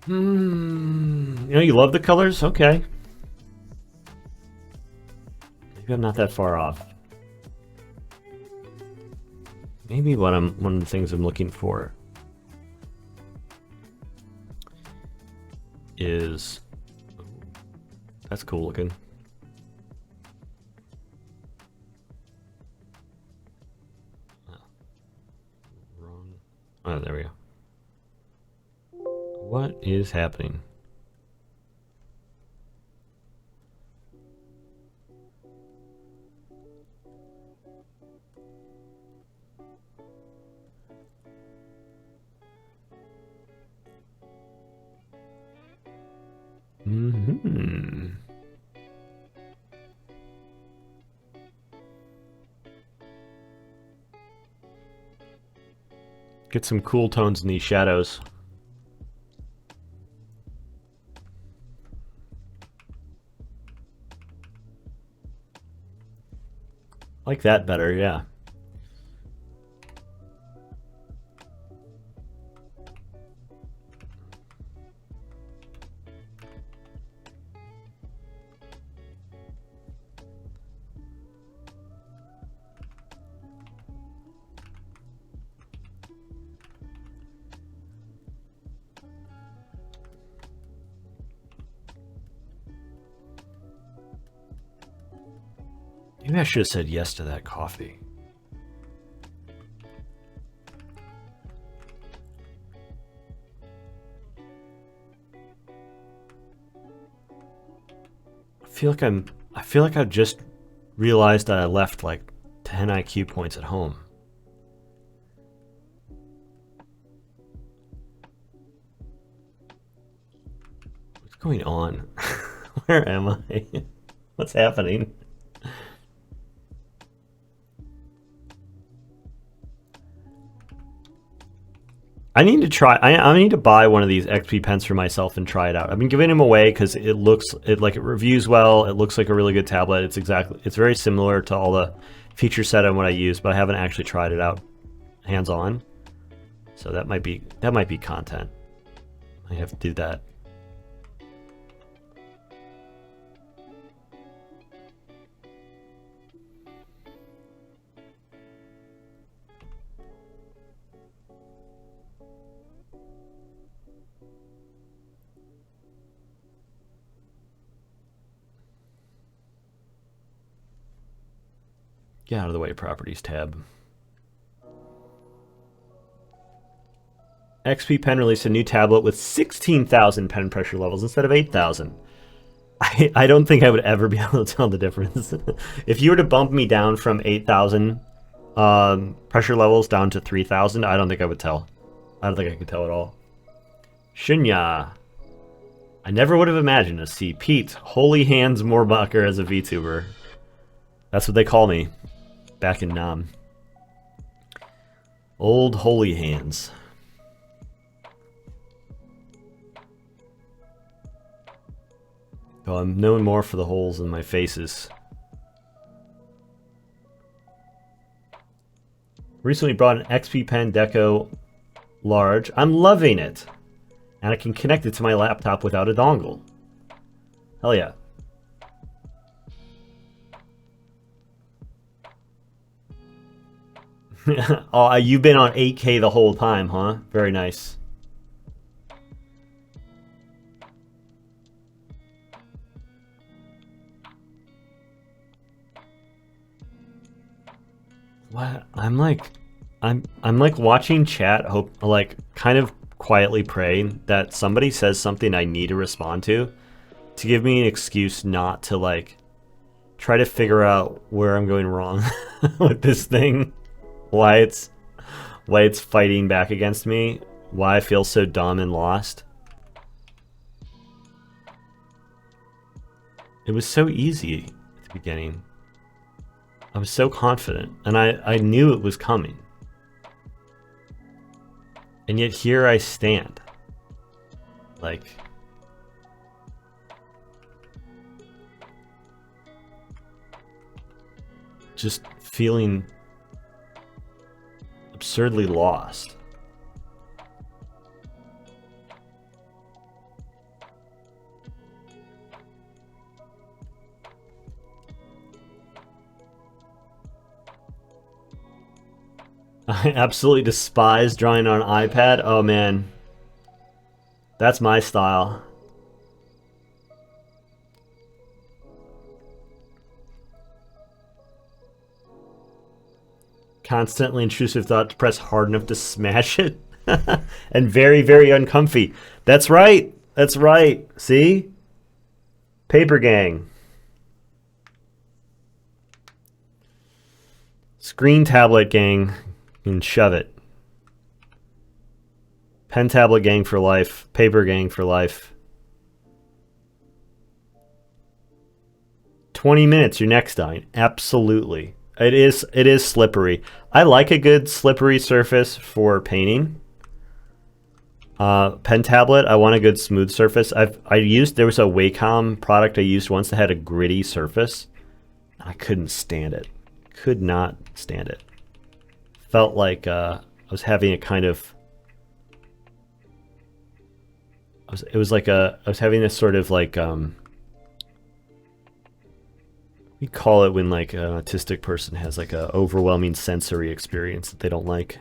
You know, you love the colors? Okay. Maybe I'm not that far off. Maybe one of the things I'm looking for is, that's cool looking. Wrong. Oh, there we go. What is happening? Get some cool tones in these shadows. Like that better, yeah. Maybe I should have said yes to that coffee. I feel like I've just realized that I left like 10 IQ points at home. What's going on? Where am I? What's happening? I need to try. I need to buy one of these XP pens for myself and try it out. I've been giving them away because it reviews well. It looks like a really good tablet. It's very similar to all the feature set and what I use, but I haven't actually tried it out hands on. So that might be content. I have to do that. Get out of the way, properties tab. XP Pen released a new tablet with 16,000 pen pressure levels instead of 8,000. I don't think I would ever be able to tell the difference. If you were to bump me down from 8,000 pressure levels down to 3,000, I don't think I would tell. I don't think I could tell at all. Shunya. I never would have imagined to see Pete Holy Hands Mohrbacher as a VTuber. That's what they call me. Back in Nam. Old Holy Hands. Though I'm known more for the holes in my faces. Recently brought an XP Pen Deco Large. I'm loving it! And I can connect it to my laptop without a dongle. Hell yeah. Oh, you've been on 8K the whole time, huh? Very nice. What? I'm like watching chat, kind of quietly praying that somebody says something I need to respond to give me an excuse not to try to figure out where I'm going wrong with this thing. Why it's fighting back against me, why I feel so dumb and lost. It was so easy at the beginning. I was so confident, and I knew it was coming. And yet here I stand. Just feeling absurdly lost. I absolutely despise drawing on an iPad. Oh man, that's my style. Constantly intrusive thought to press hard enough to smash it. And very, very uncomfy. That's right. That's right. See? Paper gang. Screen tablet gang. And shove it. Pen tablet gang for life. Paper gang for life. 20 minutes, you're next dying. Absolutely. It is slippery. I like a good slippery surface for painting. Pen tablet, I want a good smooth surface. There was a Wacom product I used once that had a gritty surface. I couldn't stand it. Could not stand it. Felt like I was having a kind of I was having this sort of we call it when an autistic person has a overwhelming sensory experience that they don't like.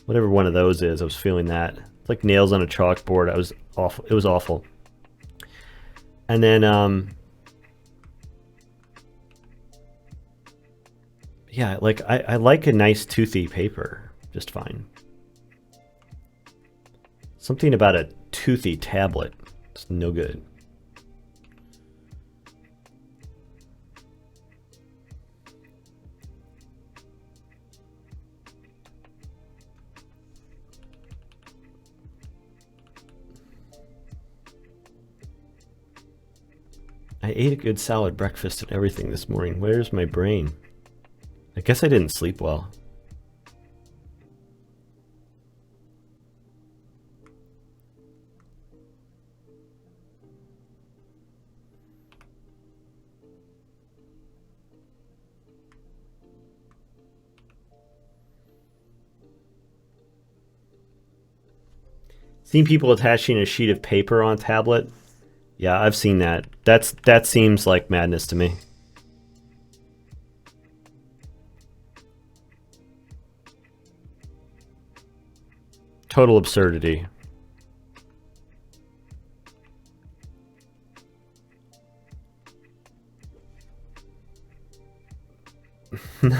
Whatever one of those is, I was feeling that. It's like nails on a chalkboard. I was awful. It was awful. And then yeah, I like a nice toothy paper just fine. Something about a toothy tablet. It's no good. I ate a good solid breakfast and everything this morning. Where's my brain? I guess I didn't sleep well. Seen people attaching a sheet of paper on a tablet. Yeah, I've seen that. That seems like madness to me. Total absurdity.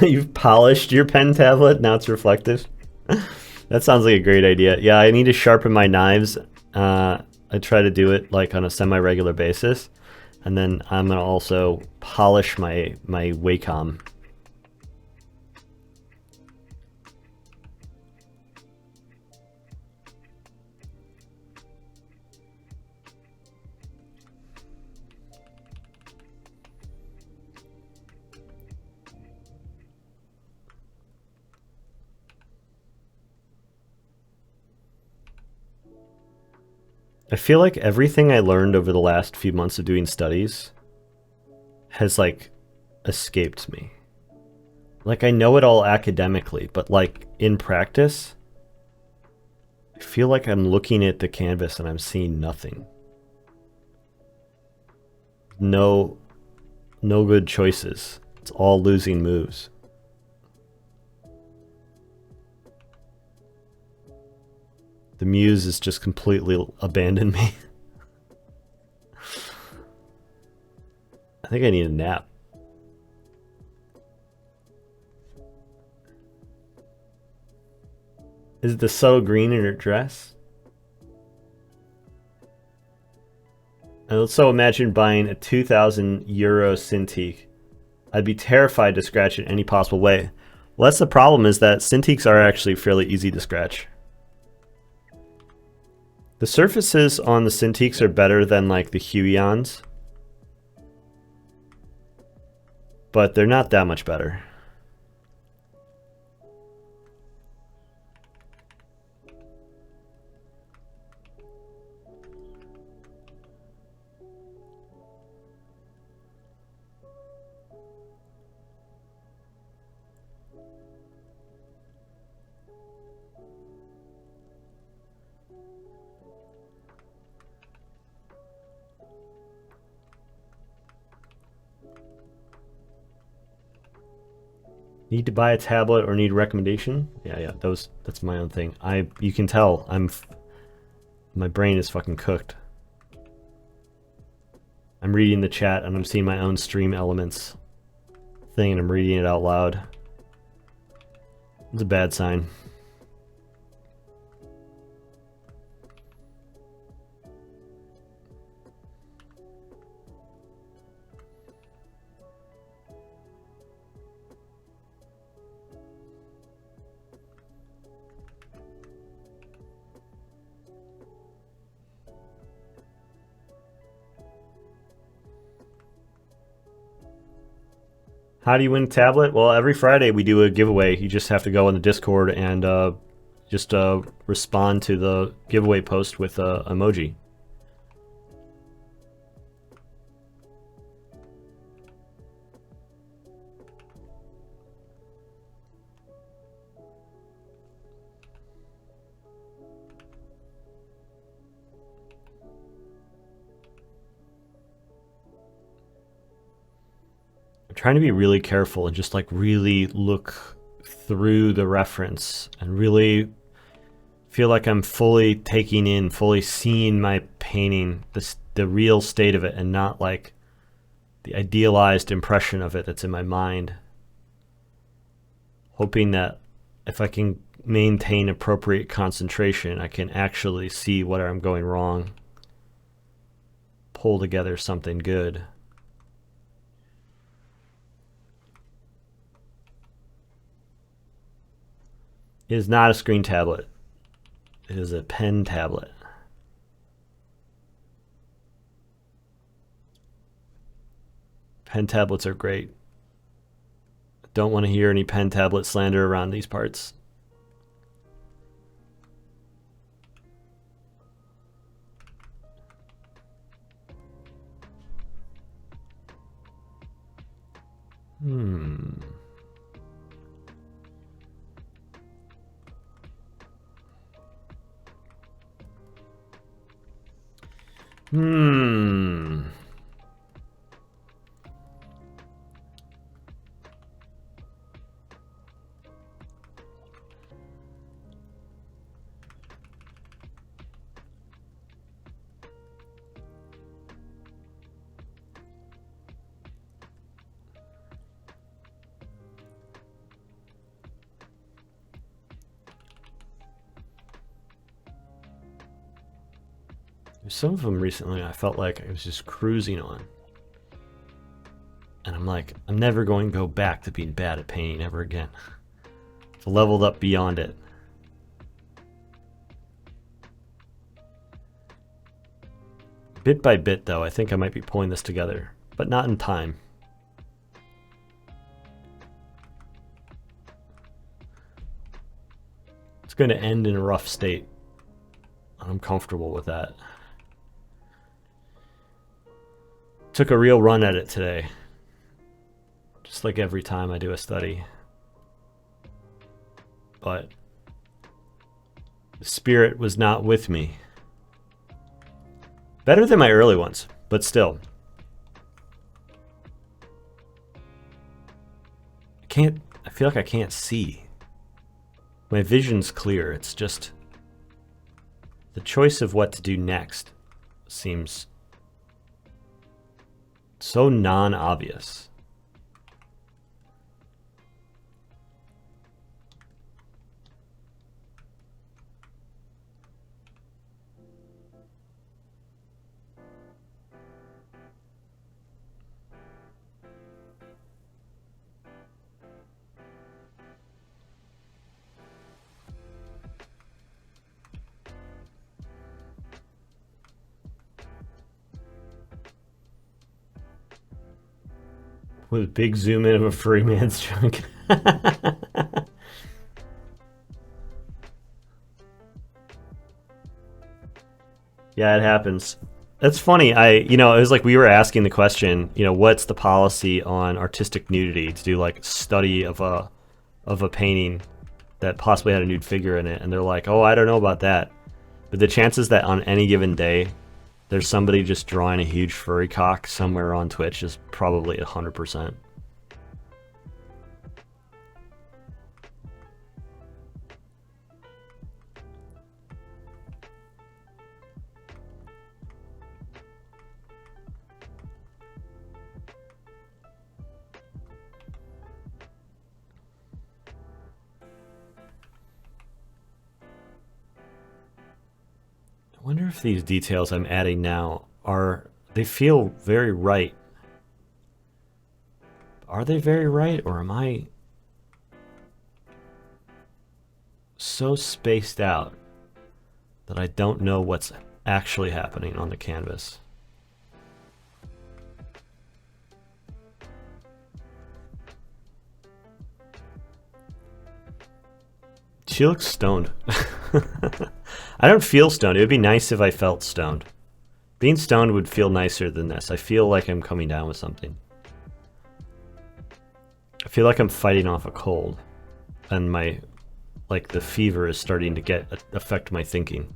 You've polished your pen tablet, now it's reflective. That sounds like a great idea. Yeah, I need to sharpen my knives. I try to do it like on a semi-regular basis. And then I'm gonna also polish my Wacom. I feel like everything I learned over the last few months of doing studies has like escaped me. Like I know it all academically, but like in practice, I feel like I'm looking at the canvas and I'm seeing nothing. No good choices. It's all losing moves. The muse has just completely abandoned me. I think I need a nap. Is it the subtle green in her dress? And also imagine buying a 2,000 euro Cintiq. I'd be terrified to scratch it any possible way. Well, that's the problem, is that Cintiqs are actually fairly easy to scratch. The surfaces on the Cintiqs are better than like the Huions, but they're not that much better. Need to buy a tablet or need a recommendation? Yeah, that's my own thing. You can tell my brain is fucking cooked. I'm reading the chat and I'm seeing my own stream elements thing and I'm reading it out loud. It's a bad sign. How do you win a tablet? Well, every Friday we do a giveaway. You just have to go on the Discord and just respond to the giveaway post with an emoji. I'm trying to be really careful and just like really look through the reference and really feel like I'm fully taking in, fully seeing my painting, the real state of it, and not like the idealized impression of it that's in my mind. Hoping that if I can maintain appropriate concentration, I can actually see where I'm going wrong. Pull together something good. It is not a screen tablet. It is a pen tablet. Pen tablets are great. Don't want to hear any pen tablet slander around these parts. Hmm. There's some of them recently I felt like I was just cruising on. And I'm like, I'm never going to go back to being bad at painting ever again. I've leveled up beyond it. Bit by bit, though, I think I might be pulling this together, but not in time. It's going to end in a rough state. I'm comfortable with that. Took a real run at it today. Just like every time I do a study. But the spirit was not with me. Better than my early ones, but still. I feel like I can't see. My vision's clear. It's just the choice of what to do next seems so non-obvious. With a big zoom in of a furry man's trunk. Yeah, it happens. That's funny. It was like we were asking the question, what's the policy on artistic nudity to do like study of a painting that possibly had a nude figure in it, and they're like, oh, I don't know about that. But the chances that on any given day there's somebody just drawing a huge furry cock somewhere on Twitch is probably 100%. I wonder if these details I'm adding now they feel very right. Are they very right, or am I so spaced out that I don't know what's actually happening on the canvas? She looks stoned. I don't feel stoned. It would be nice if I felt stoned. Being stoned would feel nicer than this. I feel like I'm coming down with something. I feel like I'm fighting off a cold, and the fever is starting to affect my thinking.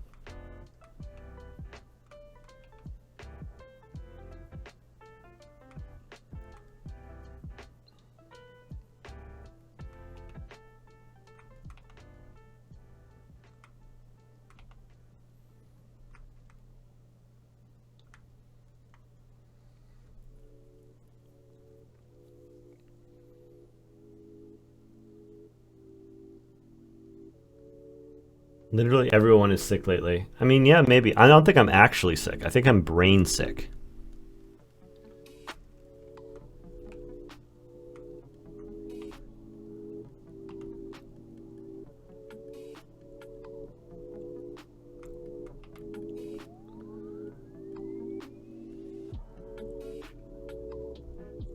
Literally everyone is sick lately. I mean, yeah, maybe. I don't think I'm actually sick. I think I'm brain sick.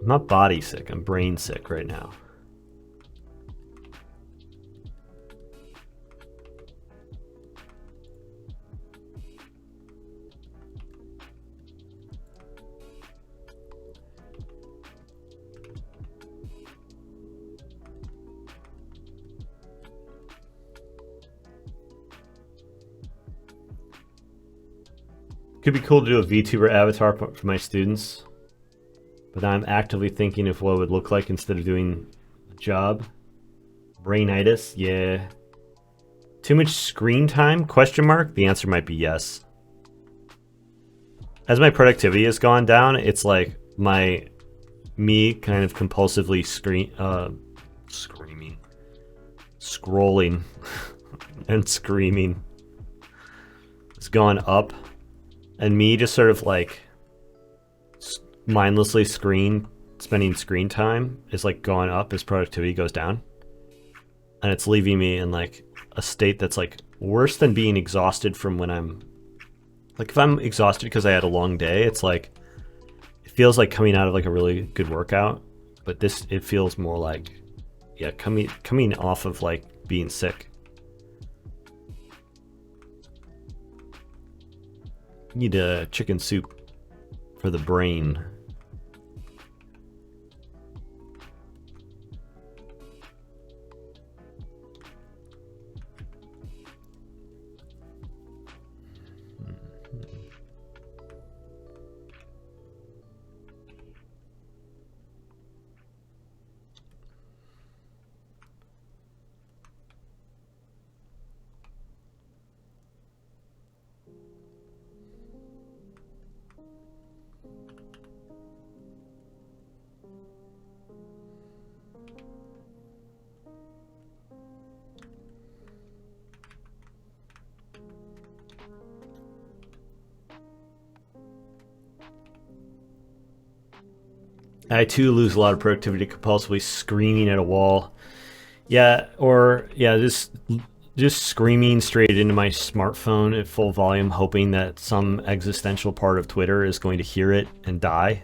I'm not body sick, I'm brain sick right now. Could be cool to do a VTuber avatar for my students, but I'm actively thinking of what it would look like instead of doing the job. Brainitis, yeah. Too much screen time? Question mark? The answer might be yes. As my productivity has gone down, it's like me kind of compulsively scrolling and screaming has gone up. And me just sort of like mindlessly spending screen time is like going up as productivity goes down. And it's leaving me in like a state that's like worse than being exhausted from when I'm like, if I'm exhausted because I had a long day, it's like, it feels like coming out of like a really good workout. But this, it feels more like, yeah, coming off of like being sick. Need a chicken soup for the brain. I too lose a lot of productivity compulsively screaming at a wall. Yeah, or yeah, just screaming straight into my smartphone at full volume, hoping that some existential part of Twitter is going to hear it and die.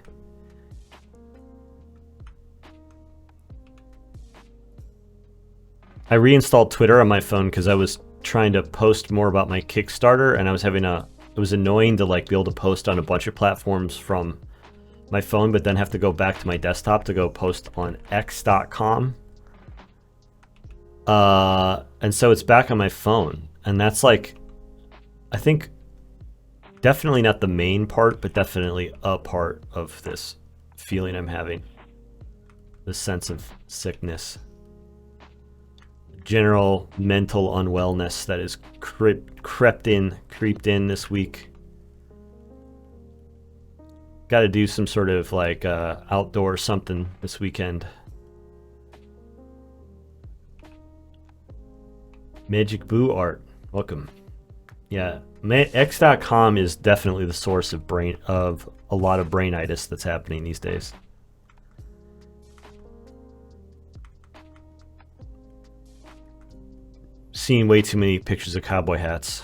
I reinstalled Twitter on my phone because I was trying to post more about my Kickstarter, and I was having it was annoying to like be able to post on a bunch of platforms from my phone, but then have to go back to my desktop to go post on x.com. And so it's back on my phone, and that's like, I think definitely not the main part, but definitely a part of this feeling I'm having, this sense of sickness, general mental unwellness that is creeped in this week. Got to do some sort of like outdoor something this weekend. Magic Boo art, welcome. Yeah, x.com is definitely the source of a lot of brainitis that's happening these days. Seeing way too many pictures of cowboy hats.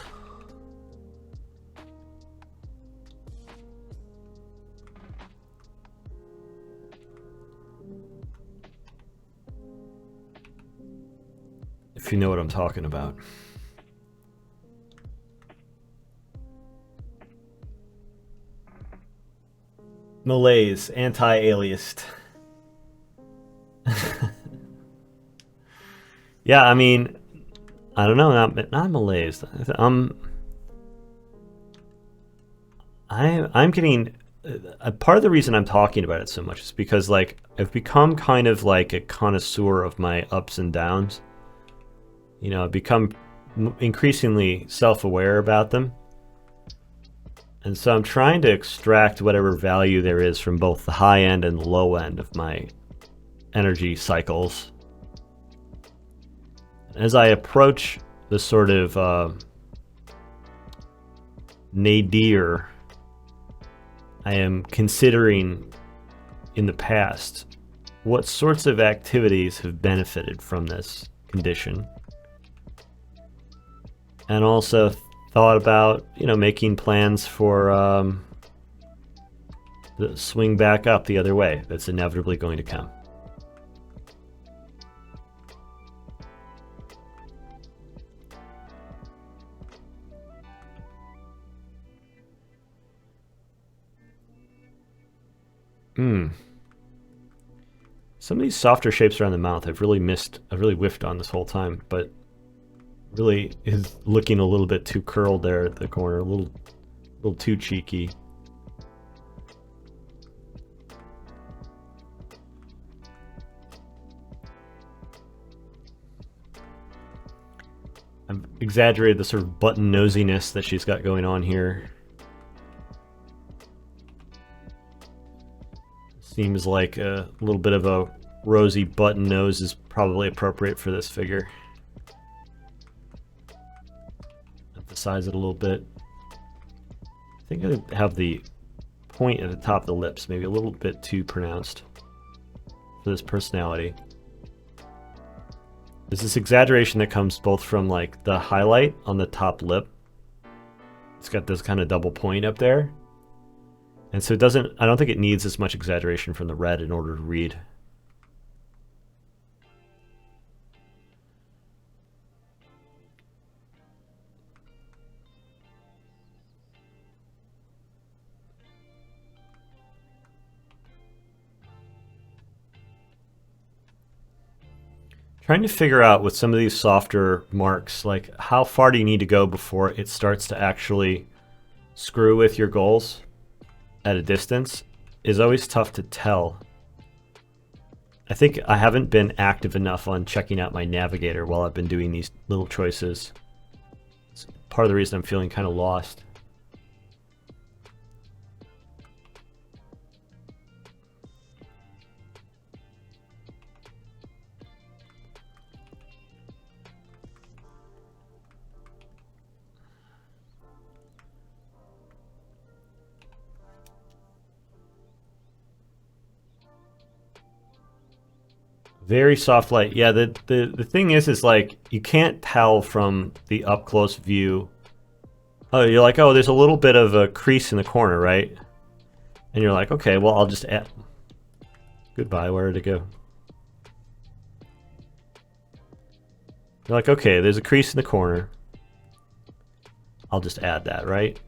If you know what I'm talking about. Malaise, anti-aliast. Yeah, I mean, I don't know, not malaise. I'm getting part of the reason I'm talking about it so much is because like I've become kind of like a connoisseur of my ups and downs. You know, I've become increasingly self-aware about them. And so I'm trying to extract whatever value there is from both the high end and the low end of my energy cycles. As I approach the sort of nadir, I am considering in the past what sorts of activities have benefited from this condition. And also thought about, you know, making plans for swing back up the other way. That's inevitably going to come. Some of these softer shapes around the mouth I've really whiffed on this whole time, but really is looking a little bit too curled there at the corner, a little too cheeky. I've exaggerated the sort of button nosiness that she's got going on here. Seems like a little bit of a rosy button nose is probably appropriate for this figure. Emphasize it a little bit. I think I have the point at the top of the lips maybe a little bit too pronounced for this personality. There's this exaggeration that comes both from like the highlight on the top lip. It's got this kind of double point up there. And so I don't think it needs as much exaggeration from the red in order to read. Trying to figure out with some of these softer marks, like how far do you need to go before it starts to actually screw with your goals at a distance is always tough to tell. I think I haven't been active enough on checking out my navigator while I've been doing these little choices. It's part of the reason I'm feeling kind of lost. Very soft light. Yeah, the thing is like you can't tell from the up close view. Oh, you're like, oh, there's a little bit of a crease in the corner, right? And you're like, okay, well, I'll just add. Goodbye, where did it go? You're like, okay, there's a crease in the corner. I'll just add that, right?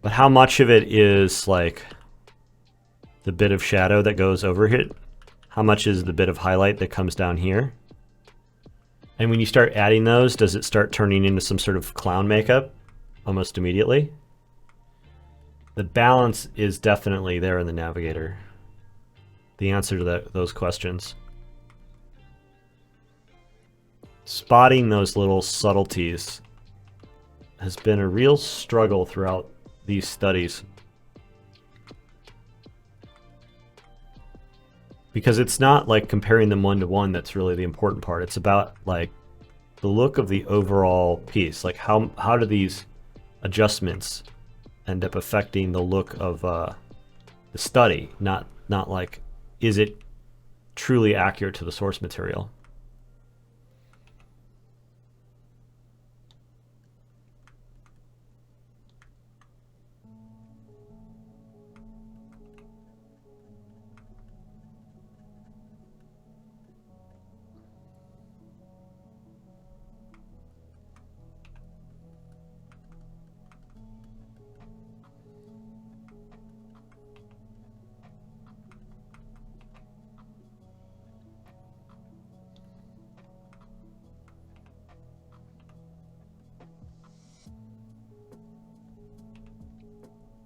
But how much of it is like the bit of shadow that goes over it? How much is the bit of highlight that comes down here? And when you start adding those, does it start turning into some sort of clown makeup almost immediately? The balance is definitely there in the navigator. The answer to those questions. Spotting those little subtleties has been a real struggle throughout these studies. Because it's not like comparing them one to one that's really the important part. It's about like the look of the overall piece. Like how do these adjustments end up affecting the look of the study? Not like, is it truly accurate to the source material?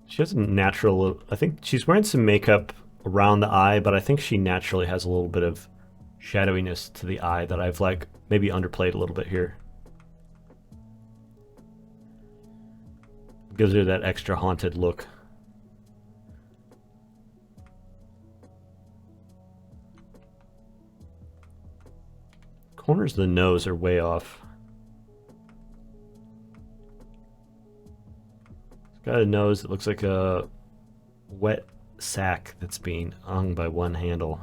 She has a natural, I think she's wearing some makeup around the eye, but I think she naturally has a little bit of shadowiness to the eye that I've like maybe underplayed a little bit here. Gives her that extra haunted look. Corners of the nose are way off. Got a nose that looks like a wet sack that's being hung by one handle.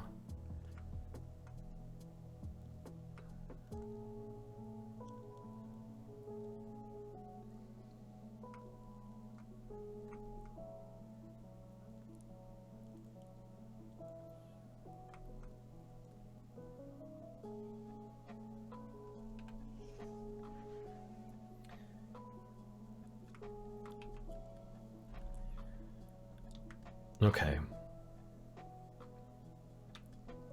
Okay.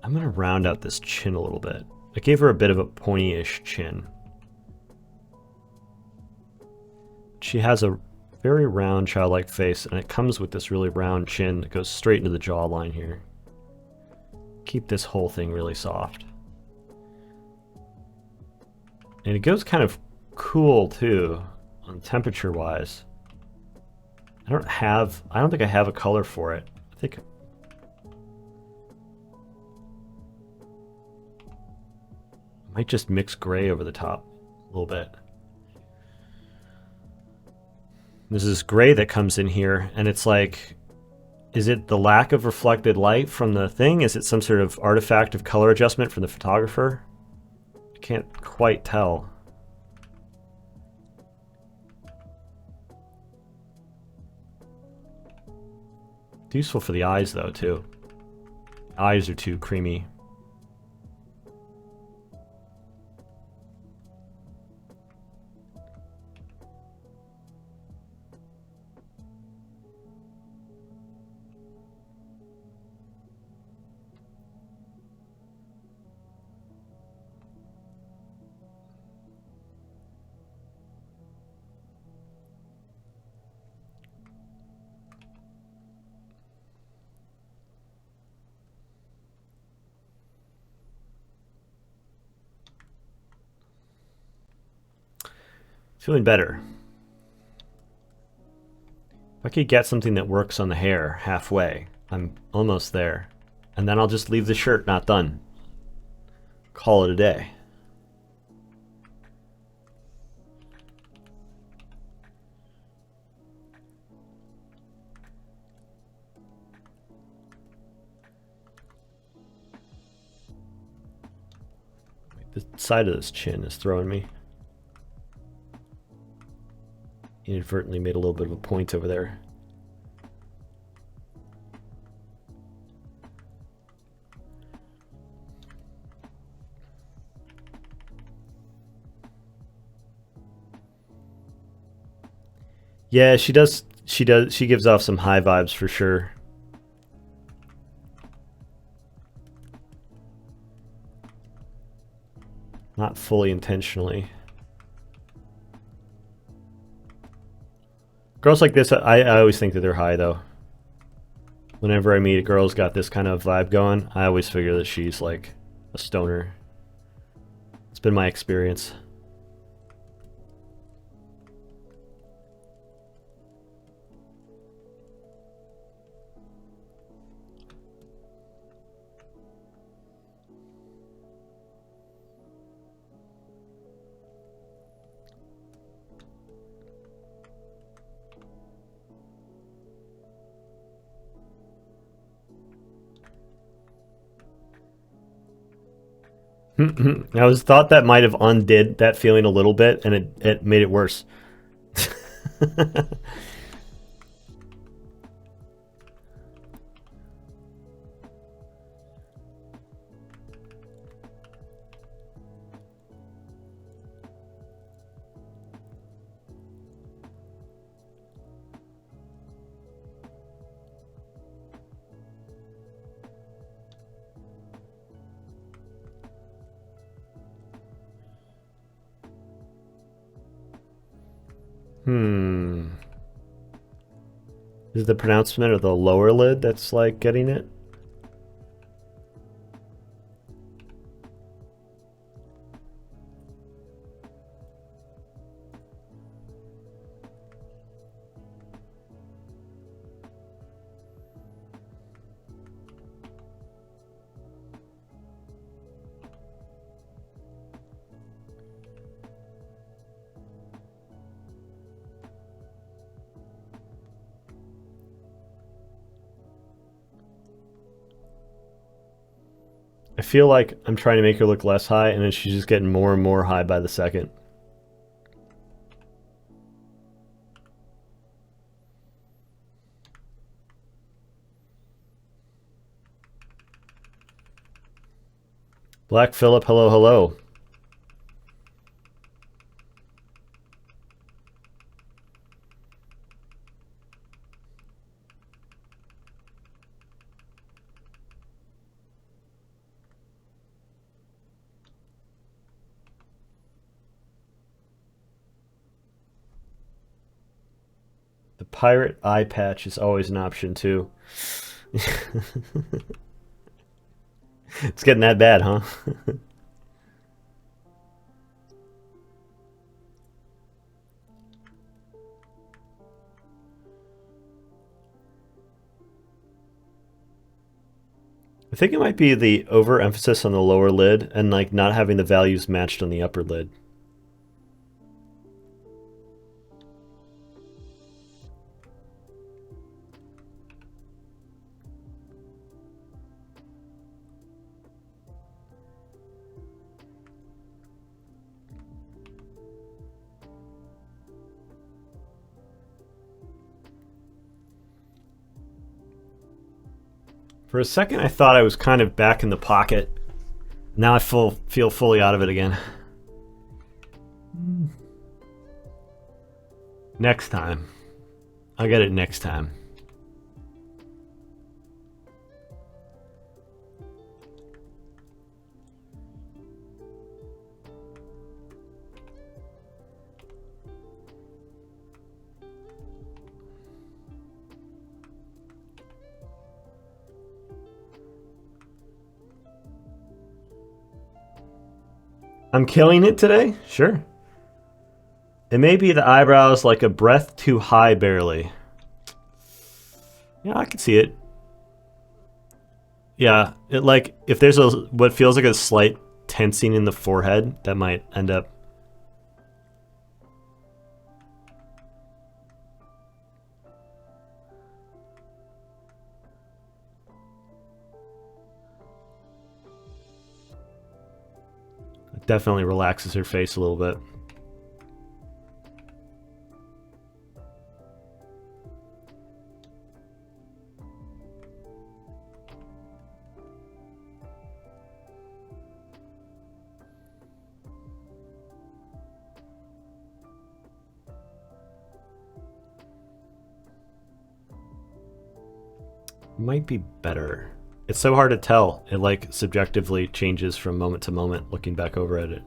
I'm going to round out this chin a little bit. I gave her a bit of a pointy-ish chin. She has a very round, childlike face, and it comes with this really round chin that goes straight into the jawline here. Keep this whole thing really soft. And it goes kind of cool, too, on temperature-wise. I don't think I have a color for it. I think... I might just mix gray over the top a little bit. There's this gray that comes in here, and it's like, is it the lack of reflected light from the thing? Is it some sort of artifact of color adjustment from the photographer? I can't quite tell. It's useful for the eyes, though, too. Eyes are too creamy. Feeling better. If I could get something that works on the hair halfway, I'm almost there. And then I'll just leave the shirt not done. Call it a day. The side of this chin is throwing me. Inadvertently made a little bit of a point over there. Yeah, she does. She gives off some high vibes for sure. Not fully intentionally. Girls like this, I always think that they're high, though. Whenever I meet a girl who's got this kind of vibe going, I always figure that she's like a stoner. It's been my experience. I was thought that might have undid that feeling a little bit, and it made it worse. Is it the pronouncement of the lower lid that's like getting it? I feel like I'm trying to make her look less high, and then she's just getting more and more high by the second. Black Phillip, hello, hello. The pirate eye patch is always an option too. It's getting that bad, huh? I think it might be the overemphasis on the lower lid and like not having the values matched on the upper lid. For a second, I thought I was kind of back in the pocket. Now I feel fully out of it again. Next time. I'll get it next time. I'm killing it today? Sure. It may be the eyebrows like a breath too high barely. Yeah, I can see it. Yeah, it like if there's a what feels like a slight tensing in the forehead, that might end up. It definitely relaxes her face a little bit. Might be better. It's so hard to tell. It like subjectively changes from moment to moment looking back over at it.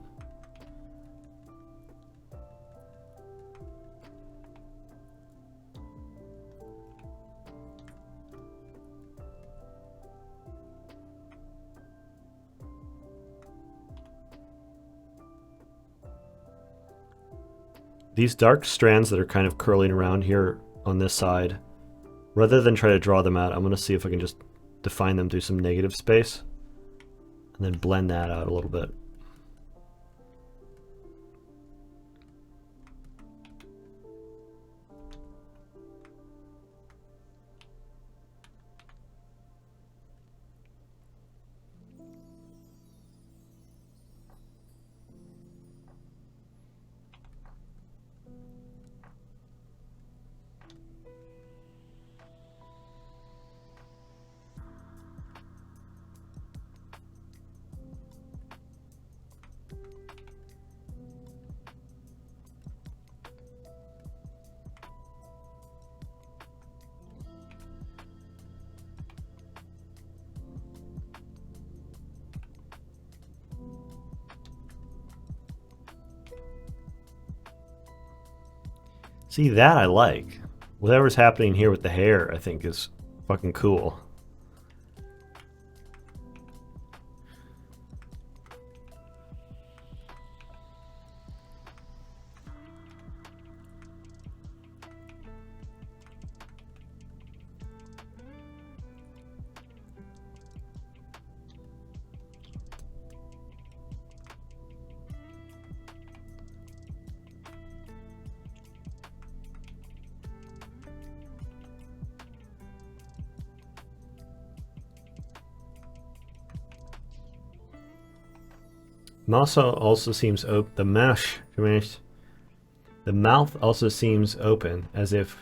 These dark strands that are kind of curling around here on this side, rather than try to draw them out, I'm going to see if I can just define them through some negative space and then blend that out a little bit. See, that I like. Whatever's happening here with the hair, I think is fucking cool. Masa also seems open. The mouth also seems open, as if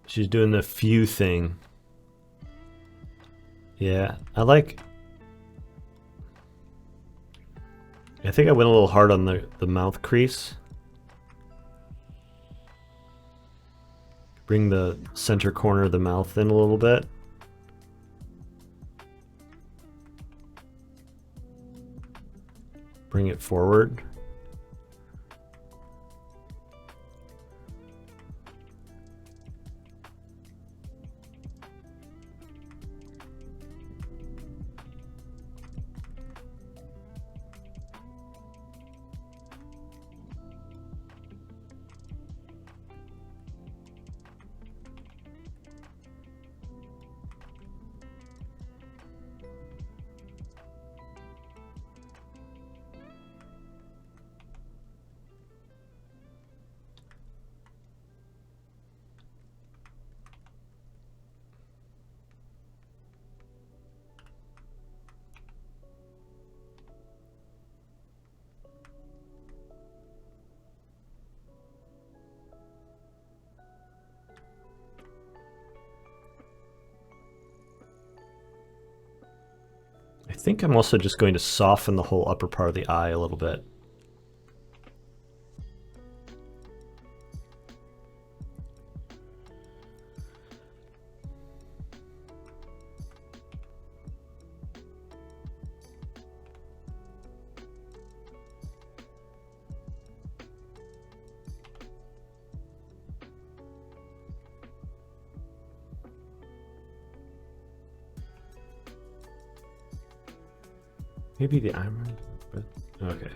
she's doing the few thing. Yeah, I think I went a little hard on the mouth crease. Bring the center corner of the mouth in a little bit. Bring it forward. I think I'm also just going to soften the whole upper part of the eye a little bit. Maybe the eyebrow, but okay.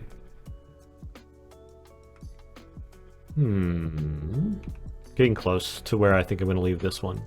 Getting close to where I think I'm going to leave this one.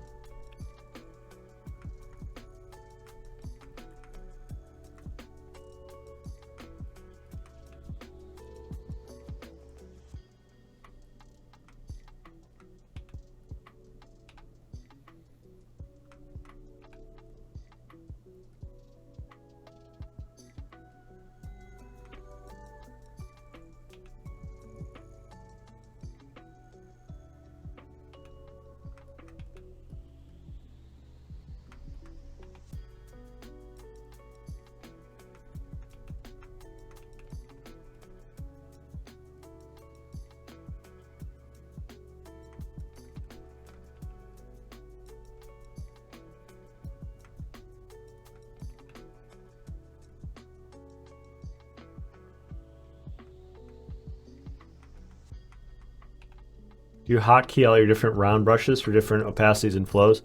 Do you hotkey all your different round brushes for different opacities and flows?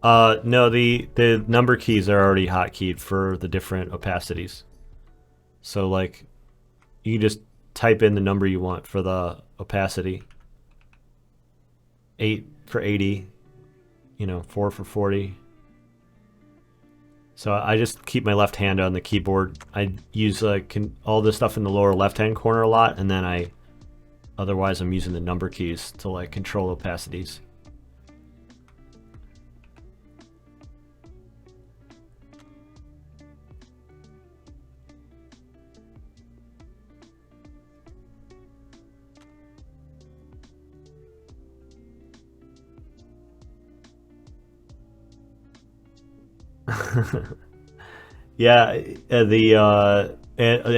No, the number keys are already hotkeyed for the different opacities. So like, you can just type in the number you want for the opacity. 8 for 80, 4 for 40. So I just keep my left hand on the keyboard. I use all this stuff in the lower left-hand corner a lot, and then otherwise I'm using the number keys to like control opacities. Yeah,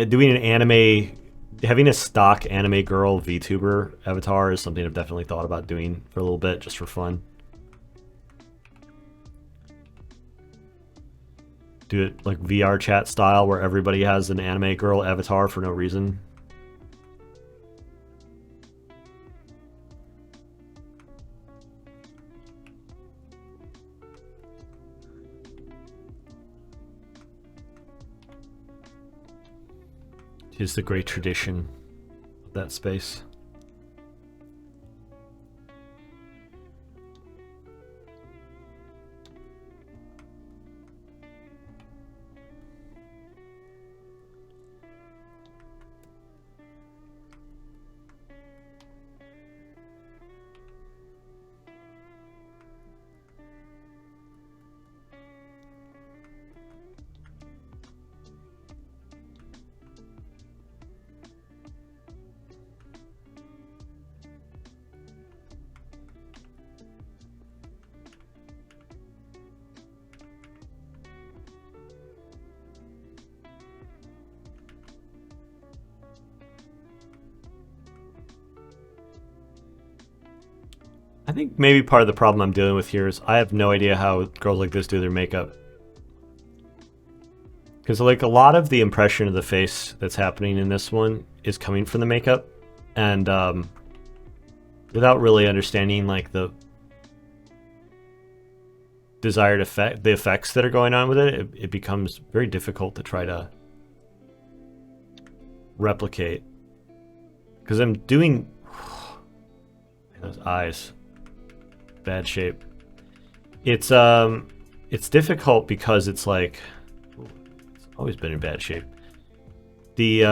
doing an anime, having a stock anime girl VTuber avatar is something I've definitely thought about doing for a little bit, just for fun. Do it like VR chat style, where everybody has an anime girl avatar for no reason. Is the great tradition of that space. I think maybe part of the problem I'm dealing with here is I have no idea how girls like this do their makeup. Because like a lot of the impression of the face that's happening in this one is coming from the makeup. And without really understanding like the desired effect, the effects that are going on with it, it becomes very difficult to try to replicate. Because I'm doing... those eyes. Bad shape. It's difficult because it's like... it's always been in bad shape. The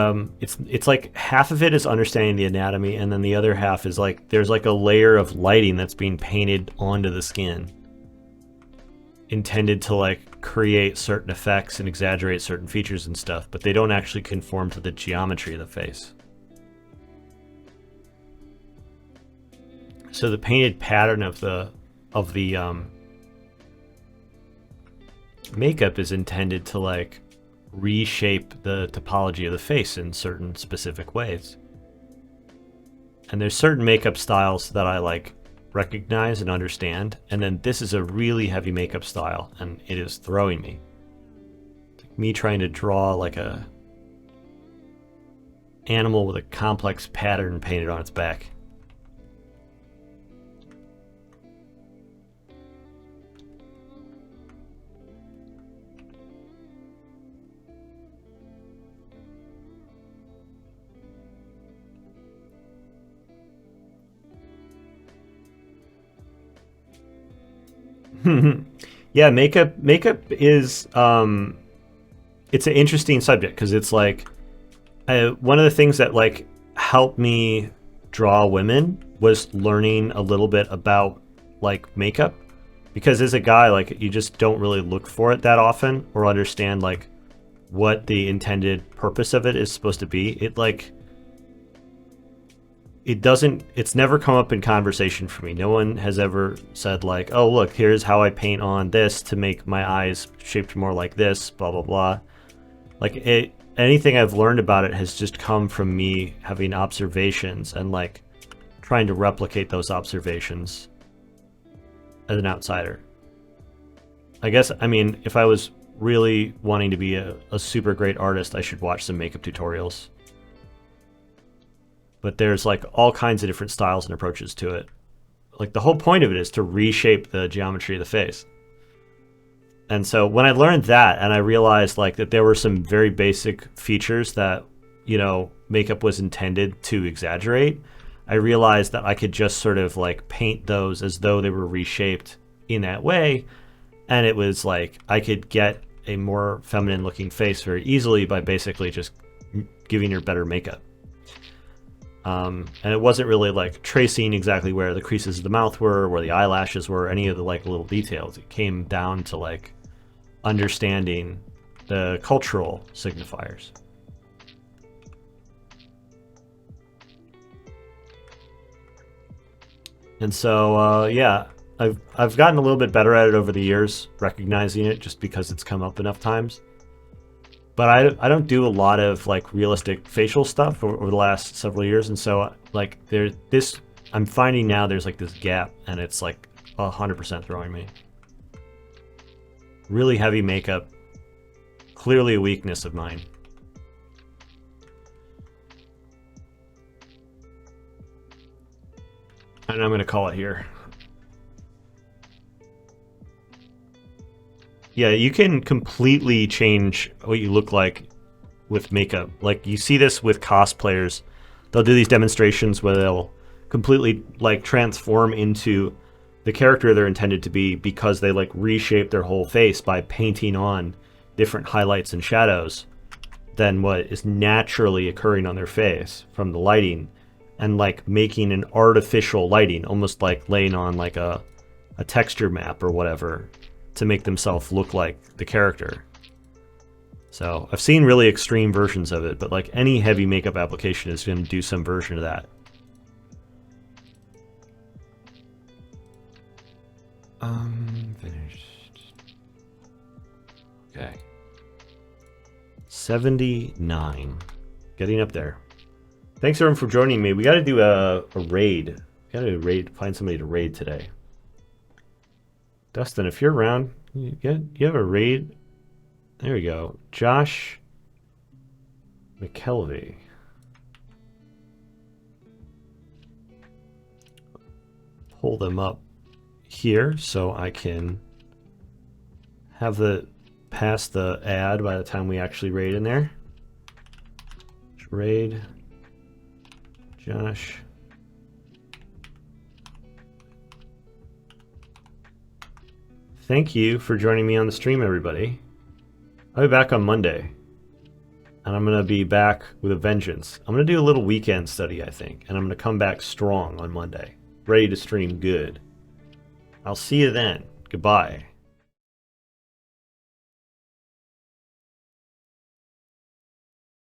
it's like half of it is understanding the anatomy, and then the other half is like there's like a layer of lighting that's being painted onto the skin, intended to like create certain effects and exaggerate certain features and stuff, but they don't actually conform to the geometry of the face. So the painted pattern of the makeup is intended to like reshape the topology of the face in certain specific ways. And there's certain makeup styles that I like recognize and understand, and then this is a really heavy makeup style, and it is throwing me. It's like me trying to draw like a animal with a complex pattern painted on its back. Yeah, makeup is it's an interesting subject because it's like one of the things that like helped me draw women was learning a little bit about like makeup, because as a guy, like, you just don't really look for it that often or understand like what the intended purpose of it is supposed to be. It's never come up in conversation for me. No one has ever said like, oh, look, here's how I paint on this to make my eyes shaped more like this, blah, blah, blah. Like, anything I've learned about it has just come from me having observations and like trying to replicate those observations as an outsider. I guess, I mean, if I was really wanting to be a super great artist, I should watch some makeup tutorials. But there's like all kinds of different styles and approaches to it. Like, the whole point of it is to reshape the geometry of the face. And so when I learned that, and I realized like that there were some very basic features that, you know, makeup was intended to exaggerate, I realized that I could just sort of like paint those as though they were reshaped in that way. And it was like I could get a more feminine looking face very easily by basically just giving her better makeup. And it wasn't really like tracing exactly where the creases of the mouth were, where the eyelashes were, any of the like little details. It came down to like understanding the cultural signifiers. And so, yeah, I've gotten a little bit better at it over the years, recognizing it just because it's come up enough times. But I don't do a lot of like realistic facial stuff over the last several years, and so like I'm finding now there's like this gap, and it's like 100% throwing me. Really heavy makeup, clearly a weakness of mine. And I'm gonna call it here. Yeah, you can completely change what you look like with makeup. Like, you see this with cosplayers. They'll do these demonstrations where they'll completely like transform into the character they're intended to be because they like reshape their whole face by painting on different highlights and shadows than what is naturally occurring on their face from the lighting, and like making an artificial lighting, almost like laying on like a texture map or whatever, to make themselves look like the character. So I've seen really extreme versions of it, but like any heavy makeup application is going to do some version of that. Finished. Okay. 79. Getting up there. Thanks everyone for joining me. We got to do a raid. We got to find somebody to raid today. Dustin, if you're around, you have a raid. There we go. Josh McKelvey. Pull them up here so I can have pass the ad by the time we actually raid in there. Raid Josh. Thank you for joining me on the stream, everybody. I'll be back on Monday, and I'm going to be back with a vengeance. I'm going to do a little weekend study, I think, and I'm going to come back strong on Monday, ready to stream good. I'll see you then. Goodbye.